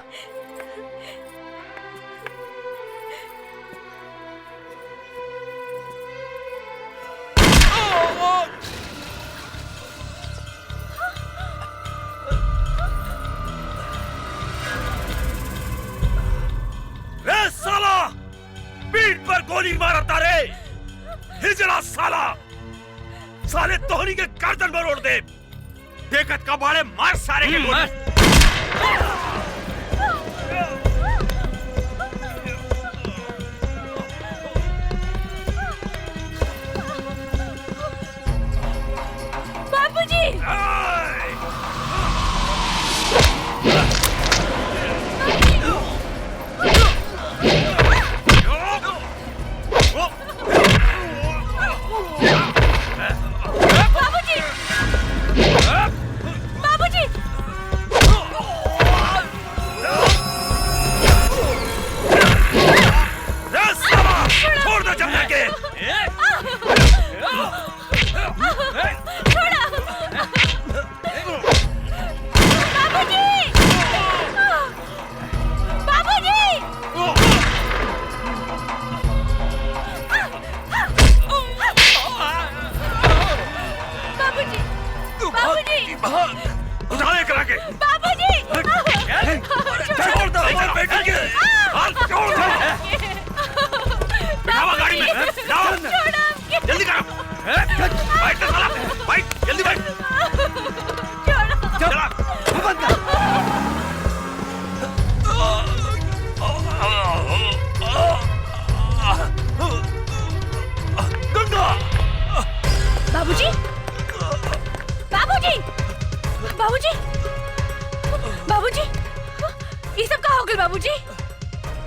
रे साला, पीठ पर गोली मारता रे। हिजड़ा साला, साले तोहरी के गर्दन में रोड़ दे। देखत का बाड़े मार सारे के गोली। बाबूजी! बाबूजी! बाबूजी! छोड़ दो जमना के। उठाने करा के। बाबूजी! छोड़ दो हमारे बेटी के। छोड़ दो। बिठावा गाड़ी में। जाओ। जल्दी करो। बैठ तो साला। बैठ जल्दी बैठ। चला। बंद कर। गंगा। बाबूजी! बाबूजी! बाबूजी! बाबूजी! ये सब कहाँ हो गए बाबूजी?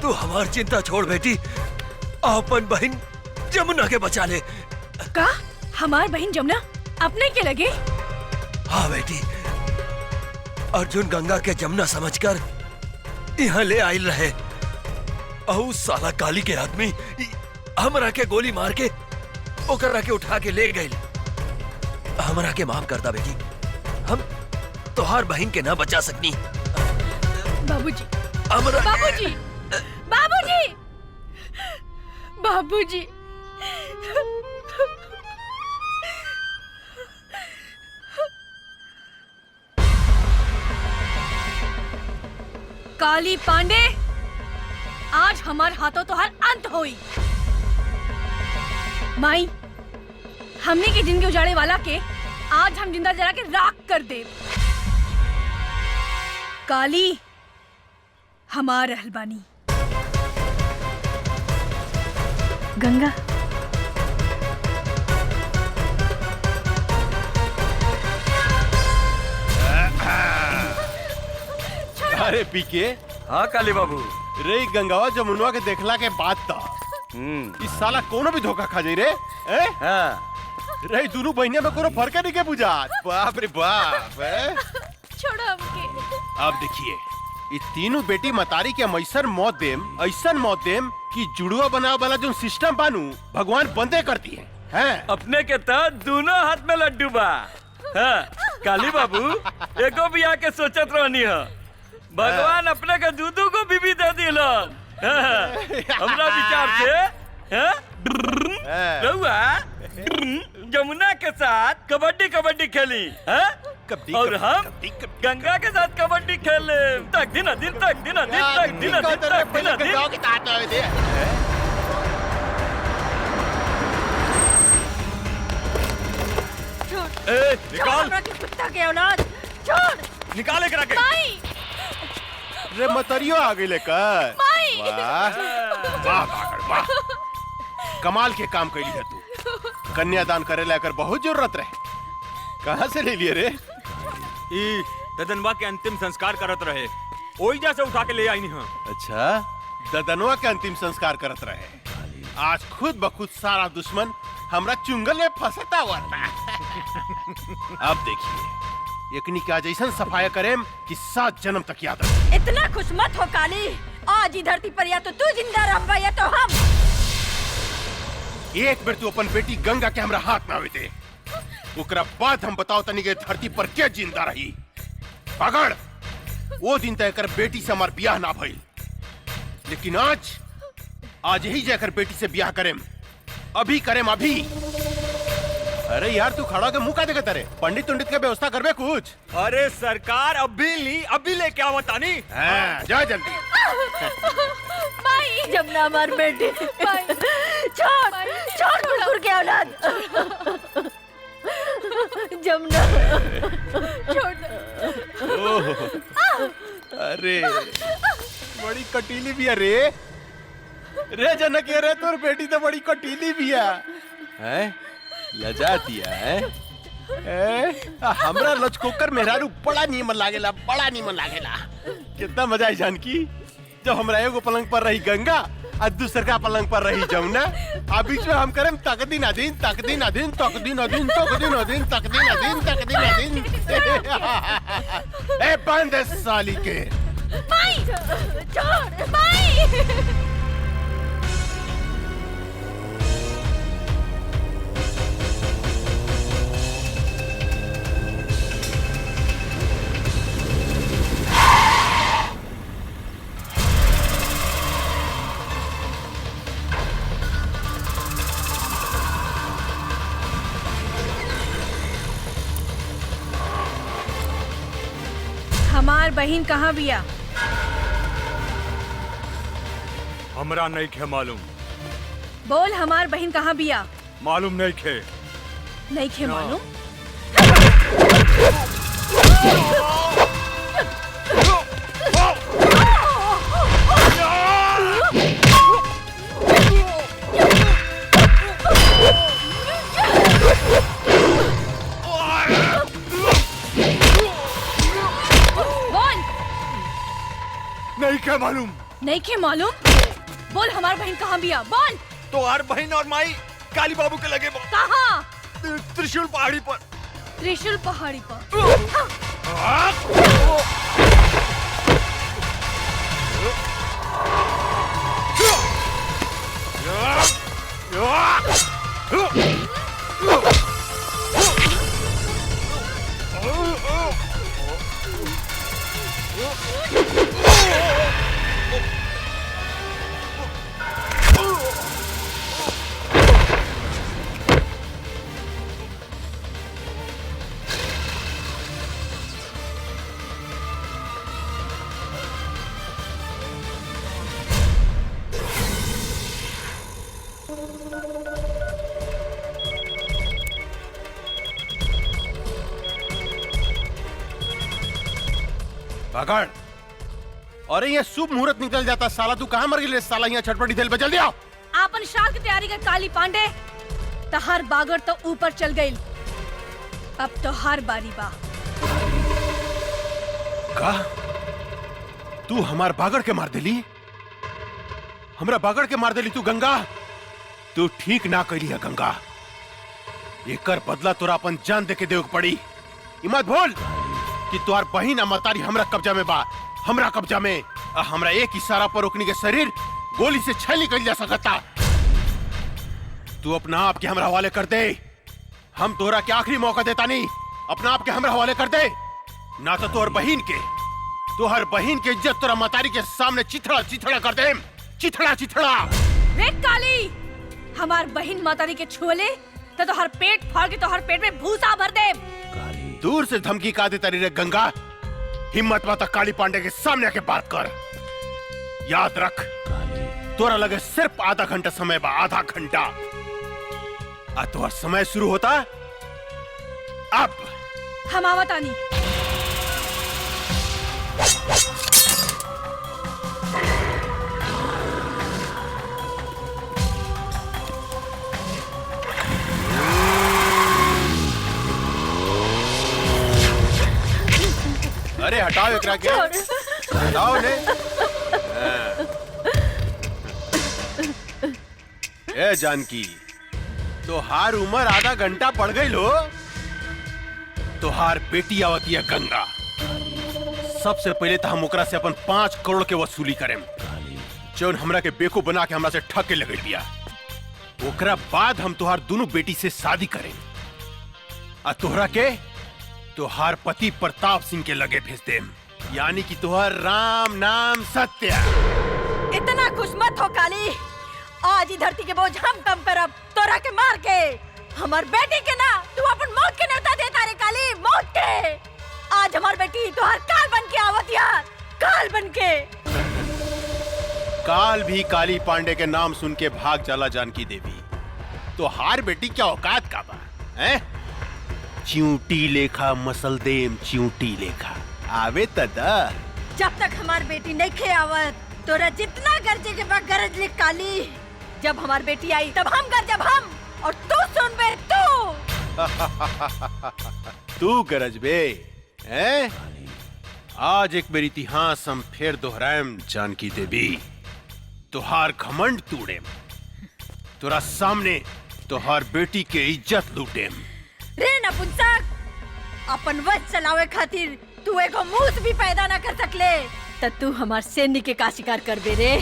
तू हमार चिंता छोड़ बेटी, अपन बहन जमुना के बचा ले। का? हमार बहन जमुना अपने के लगे? हाँ बेटी, अर्जुन गंगा के जमुना समझकर यहाँ ले आयल रहे। अहू साला काली के आदमी हमरा के गोली मार के ओकरा के उठा के ले गए। हमरा के माफ करता बेटी, हम तोहार बहन के ना बचा सकनी। बाबूजी! हमरा बाबूजी! बाबूजी! बाबूजी! काली पांडे, आज हमारे हाथों तो हर अंत होई। माई, हमने की जिंदगी उजाड़े वाला के आज हम जिंदा जला के राख कर दे। काली हमार रहलबानी। गंगा अरे पीके। हाँ काली बाबू। रे गंगावा जमुनवा के देखला के बाद था इस साला कोनो भी धोखा खा जाई रे। हाँ। रे दोनों बहनिया में कोनो फर्क नहीं के बुझात। बाप रे बाप। छोड़ो हमके। अब देखिए, ये तीनों बेटी मतारी के हम ऐसन मौत देम कि जुड़वा बनावे वाला जो सिस्टम बानू भगवान बंदे करती है। अपने के तो दोनों हाथ में लड्डू बा। हाँ, काली बाबू एको भी आके सोचत रहनी है, भगवान अपने के दूधू को बीबी दे दिलन। हमरा विचार से रहुआ जमुना के साथ कबड्डी कबड्डी खेली और हम गंगा के साथ कबड्डी खेले तक दिन दिन तक दिन दिन तक दिन दिन तक दिन दिन। निकाल कुत्ता के औलाद, छोड़। निकाले करा के। माई, रे मतरियो आ गई लेकर। माई। वाह वाह वाह, कमाल के काम कैली है तू। कन्यादान करे लेकर बहुत जरूरत रहे, कहाँ से ले लिए रे? ई ददनवा के अंतिम संस्कार करत रहे, ओइजा से उठा के ले आई नहीं। अच्छा, ददनवा के अंतिम संस्कार करत रहे। आज खुद बखुद सारा दुश्मन हमरा चुंगल में फंसता हुआ था। अब देखिए, एकनी का जैसन सफाया करें कि 7 जन्म तक याद रहे। इतना खुश मत हो काली, आज ही धरती पर या तो तू जिंदा रहबा या तो हम। एक बेर तू अपन बेटी गंगा के हमरा हाथ में आवे दे, ओकरा बाद हम बताओ तनी के धरती पर क्या जिंदा रही। पकड़, वो दिन तय कर बेटी से हमार ब्याह ना भइल, लेकिन आज यही जाकर बेटी से ब्याह करेम, अभी करेम अभी। अरे यार तू खड़ा के मुंह का देखत रे? पंडित उंडित के व्यवस्था करबे कुछ? अरे सरकार अभी लेके आओ तानी। हाँ, जा जल्दी। माई जमुना हमार बेटी, छोड़ कुकुर के औलाद। जमुना छोड़। अरे बड़ी कटीली भी है रे। रे जनक ये रे तोर बेटी तो बड़ी कटीली भी है। लजाती है। हमरा लचकोकर मेहरारू बड़ा नीमन लागेला, बड़ा नीमन लागेला। कितना मजा आई जानकी जब हमरा एगो पलंग पर रही गंगा और दूसरा पलंग पर रही जमुना, आ बीच में हम करें तकदीन अदीन तकदीन अदीन तकदीन अदीन तकदीन अदीन तकदीन अदीन तकदीन अदीन। ए बंद साली के। माई छोड़ माई। हमार बहन कहाँ बिया? हमरा नहीं खे मालूम। बोल हमार बहन कहाँ बिया? मालूम नहीं खे। नहीं खे मालूम? नहीं क्या मालूम? नहीं के मालूम? बोल हमार बहन कहाँ बिया? बोल। तो हर बहन और माई काली बाबू के लगे कहाँ? त्रिशूल पहाड़ी पर। त्रिशूल पहाड़ी पर। पकड़। अरे ये शुभ मुहूर्त निकल जाता साला, तू कहाँ मर गई साला? यहाँ छटपटी दिल पे जल्दी आओ। आपन शाल की तैयारी कर काली पांडे। तहार बागर तो ऊपर चल गई, अब तो हर बारी बा। का तू हमार बागड़ के मार देली? हमरा बागड़ के मार देली तू गंगा? तू ठीक ना कैली है गंगा। एकर बदला तोरा अपन जान दे के देव पड़ी। मत भूल कि तुहार बहिन अमतारी हमरा कब्जा में बा, हमरा कब्जा में। हमरा एक इशारा पर ओकनी के शरीर गोली से छेली कर जा सकता। तू अपना आप के हमरा हवाले कर दे। हम तोरा के आखिरी मौका देता नहीं, अपना आप के हमरा हवाले कर दे, ना तो तोहर बहिन के इज्जत तोरा मतारी के सामने चिथड़ा चिथड़ा कर दे। चिथड़ा चिथड़ा। रे काली, हमार बहिन मातारी के छुले तो तोहर पेट फाड़ के तोहर पेट में भूसा भर दे। दूर से धमकी का देता रे गंगा। हिम्मत माता काली पांडे के सामने आके बात कर। याद रख तोरा लगे सिर्फ आधा घंटा समय बा, आधा घंटा। तोहर समय शुरू होता अब। हम आवतानी। अरे हटाओ एकरा के, हटाओ ने। ए जानकी, तोहार उम्र आधा घंटा पड़ गई लो। तोहार बेटी आवती है गंगा। सबसे पहले तो हम ओकरा से अपन 5 करोड़ के वसूली करें, जौन हमरा के बेवकूफ बना के हमरा से ठग के लगे दिया। ओकरा बाद हम तोहार दोनों बेटी से शादी करें। तोहरा के तुहार पति प्रताप सिंह के लगे भेज देम, यानी कि तुहार राम नाम सत्य। इतना खुश मत हो काली, आज ही धरती के बोझ हम कम करब तोरा के मार के। हमार बेटी के ना तू अपन मौत के न्योता देता रे काली, मौत के। आज हमार बेटी तुहार काल बन के आवत यार, काल बन के। काल भी काली पांडे के नाम सुन के भाग जाला जानकी देवी। तो हार बेटी क्या औकात का बा हैं? चिऊटी लेखा मसल देम, चिऊटी लेखा आवे तदा। जब तक हमार बेटी नहीं खे आवत तोरा जितना गरजे के बाद गरज ले काली। जब हमार बेटी आई तब हम गरजब हम, और तू सुन बे तू गरज बे हैं? आज एक मेरी इतिहास हम फिर दोहराएम जानकी देवी। तुहार घमंड तूड़ेम, तोरा सामने तुहार बेटी के इज्जत लूटेम। रे नपुंसक, अपन वश चलावे खातिर तू एगो मूस भी पैदा ना कर सकले, त तू हमार सैनी के का शिकार करबे रे?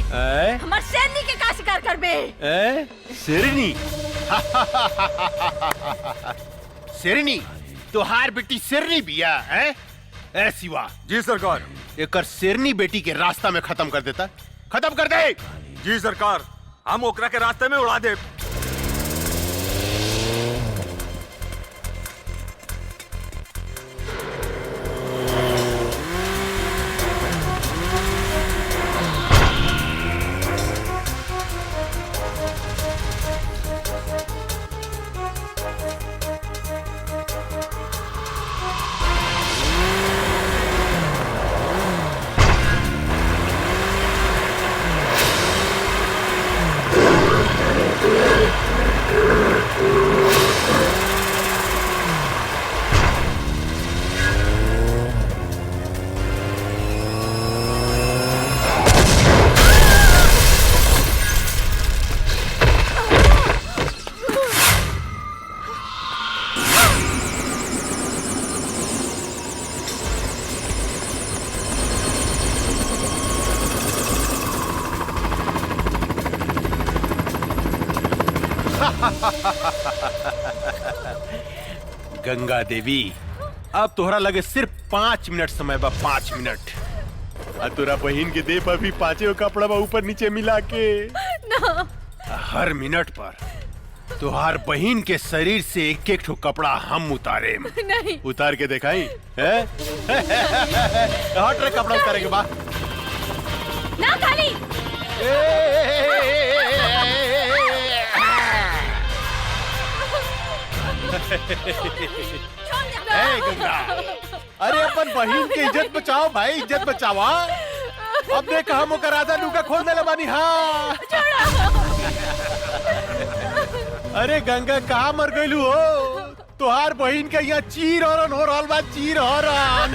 हमार सैनी के का शिकार करबे? शेरनी शेरनी तुहार बेटी शेरनी बिया है? ए शिवा। जी सरकार। एकर शेरनी बेटी के रास्ता में खत्म कर देता, खत्म कर दे। जी सरकार, हम ओकरा के रास्ते में उड़ा दे। गंगा देवी, अब तोहरा लगे सिर्फ 5 मिनट समय बा, 5 मिनट। तोरा बहन के दे पर भी 5 कपड़ा बा ऊपर नीचे मिला के ना। हर मिनट पर तुहार बहन के शरीर से एक एक ठो कपड़ा हम उतारे। नहीं। उतार के दिखाई है? हट रे, कपड़ा उतारे के बाद ना काली। गंगा, अरे अपन बहन की इज्जत बचाओ भाई, इज्जत बचावा। अब देख हम ओकर आधा लुका खोल देले बानी। हाँ अरे गंगा कहाँ मर गइलू हो? तुहार बहन के यहाँ चीर हरन हो रहल बा, चीर हरन।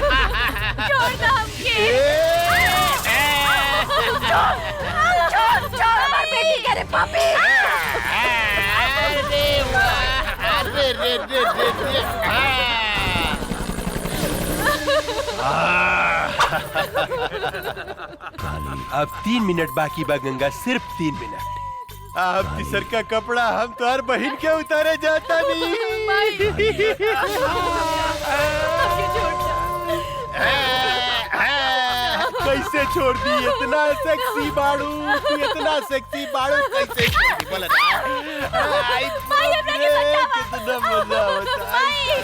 छोड़ दो हमके। छोड़ हमार बेटी के रे पापी। अब 3 मिनट बाकी बा गंगा, सिर्फ 3 मिनट। अब तीसर का कपड़ा हम तो हर बहन के उतारे जाता नहीं। कैसे छोड़ दी? इतना सेक्सी बाड़ू, इतना सेक्सी बाड़ू, कैसे छोड़ दी? बोला ना। कितना मजा होता है।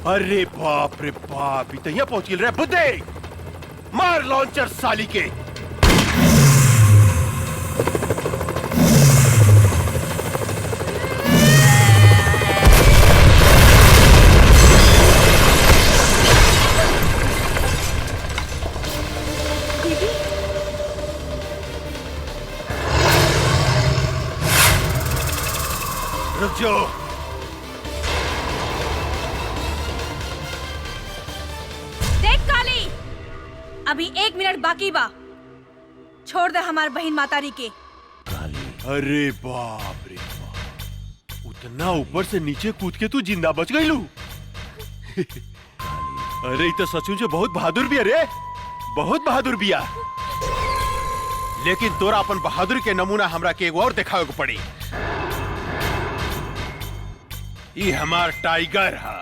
अरे बाप रे बाप, इतना पहुंच गिल रहा है। बुद्धे मार लॉन्चर साली के। रुक जाओ। देख काली, अभी 1 मिनट बाकी बा। छोड़ दे हमार बहन मातारी के। अरे बाप रे बाप, उतना ऊपर से नीचे कूद के तू जिंदा बच गई लू। अरे ये तो सचमुच बहुत बहादुर भी है रे, बहुत बहादुर बिया। लेकिन तोरा अपन बहादुर के नमूना हमरा के एगो और दिखावे को पड़ी। ये हमार टाइगर है।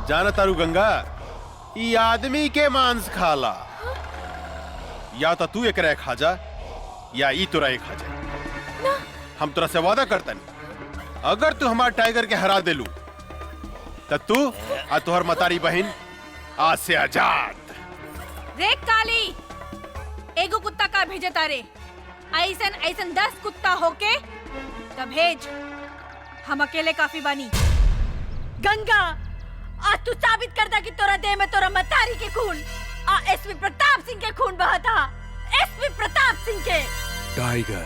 जाना तारू गंगा, ये आदमी के मांस खाला। या तो तू एक खा जा या ई तोरा एक खा जा। हम तोरा से वादा करतन, अगर तू हमार टाइगर के हरा देलू तो तू और तोहर मतारी बहन आज से आजाद। रे काली, एगो कुत्ता का भेजे तारे, ऐसन ऐसन 10 कुत्ता होके तब भेज, हम अकेले काफी बानी। गंगा, आज तू साबित कर दा कि तोरा देह में तोरा मतारी के खून आ एसपी प्रताप सिंह के खून बहा था। एसपी प्रताप सिंह के। टाइगर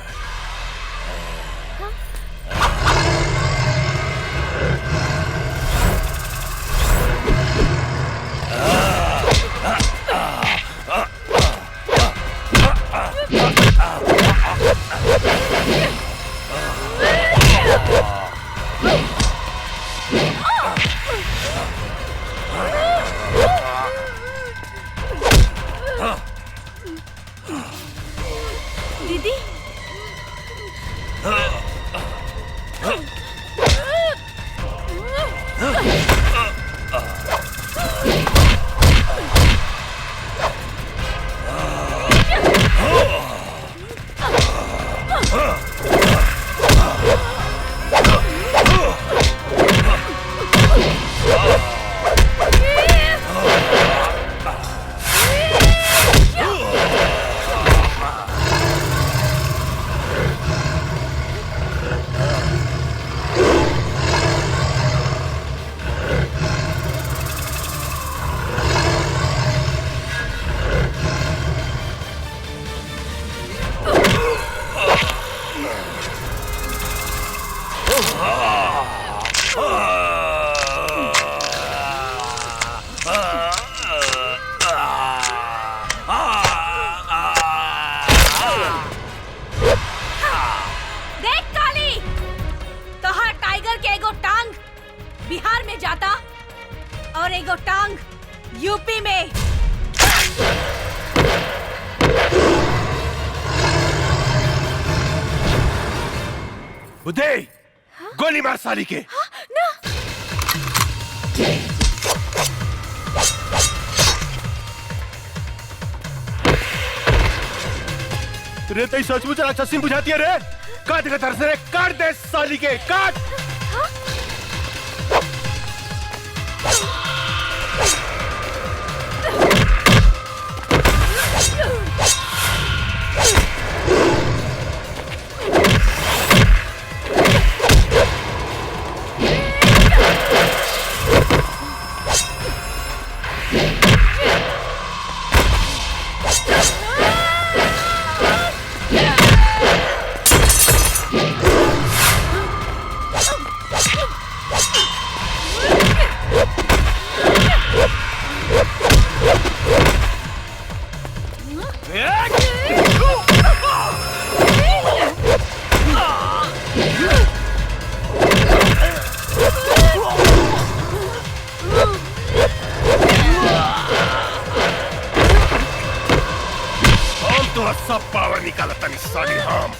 दीदी, देख काली, तोहार टाइगर के एगो टांग बिहार में जाता और एगो टांग यूपी में। बुद्धे, गोली मार साली के। ना। रे तई सचमुच राक्षसी बुझाती है रे। काट के तरस रे, काट दे साली के, काट। सब पावर निकाला तनी साली हम।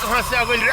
कहाँ से आ गई रे?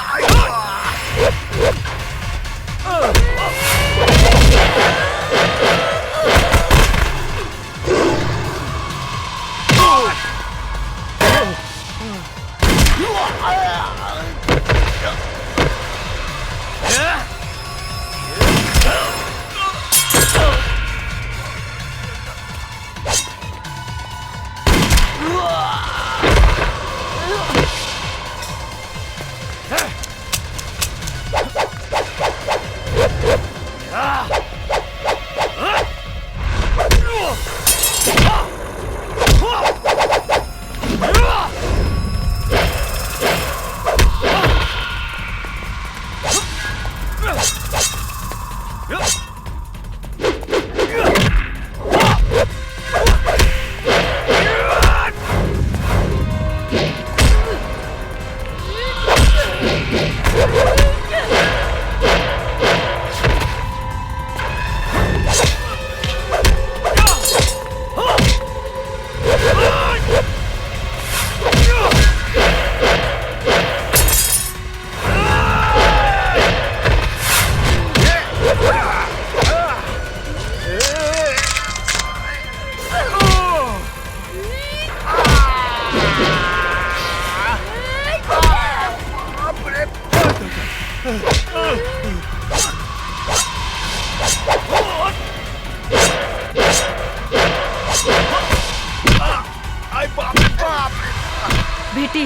बेटी,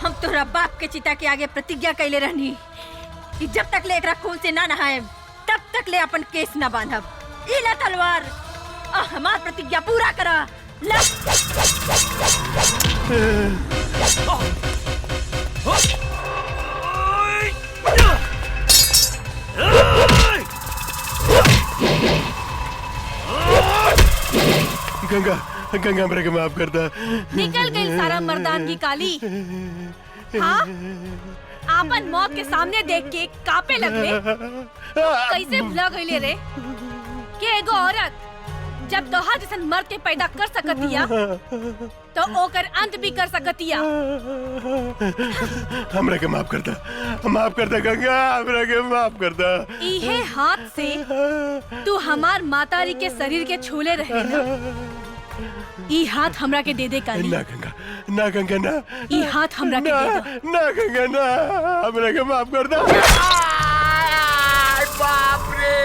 हम तोरा बाप के चिता के आगे प्रतिज्ञा कैले रहनी कि जब तक ले एकरा खून से ना नहाए तब तक ले अपन केस ना बांधब। ई ला तलवार और हमार प्रतिज्ञा पूरा करा। ला। गंगा गंगा मेरे को माफ कर दा। निकल गई सारा मर्दान की काली। हाँ, आपन मौत के सामने देख के कापे लगले। कैसे भुला गईले रे कि एगो औरत जब तोहार जैसन मर्द के पैदा कर सकतिया तो ओकर अंत भी कर सकतिया। हमरा के माफ कर दा गंगा, हमरा के माफ कर दा। इहे हाथ से तू हमार मातारी के शरीर के छूले रहे ना। ई हाथ हमरा के दे दे काली। ना गंगा, ना गंगा ना। ई हाथ हमरा के दे दो। ना गंगा ना, हमरा के माफ कर दा। बाप रे।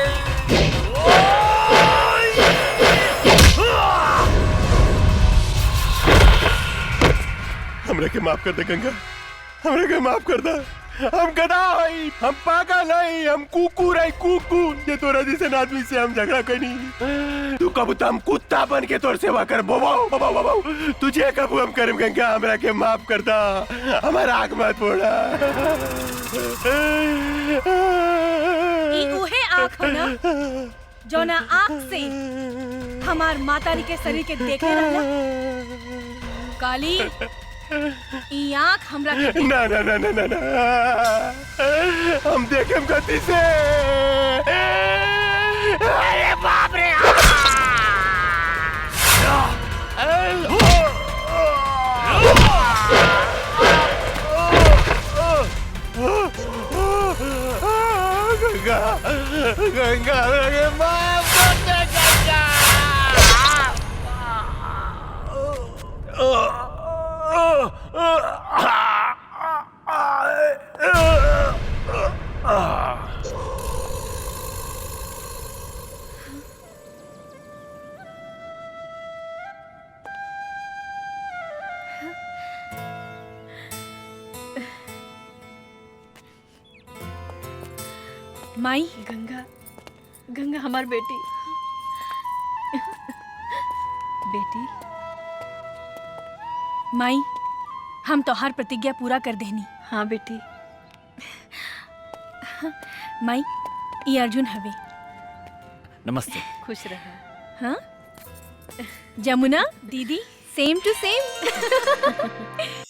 हमरा के माफ कर दे गंगा, हमरा के माफ कर दा। हम गधा हई, हम पागल हई, हम कुकुर हई, कुकुर। ये तोरा जैसे आदमी से हम झगड़ा करी। तू कब हम कुत्ता बन के तोर सेवा कर। बाबा तुझे कब हम करम गंगा, हमरा के माफ कर दा। हमारा आग मत फोड़ा। ई उहे आँख है ना जो ना आँख से हमार मातारी के शरीर के देखे रहला। काली, ई आँख हमरा के ना ना ना ना ना ना, हम देखेम गति से। अरे बाप रे। गंगा गंगा मेरे माफ कर दे गंगा। माई, गंगा, गंगा हमार बेटी। बेटी माई हम तोहार प्रतिज्ञा पूरा कर देनी। हाँ बेटी। माई ये अर्जुन हवे। नमस्ते। खुश रहा। हाँ जमुना दीदी सेम टू सेम।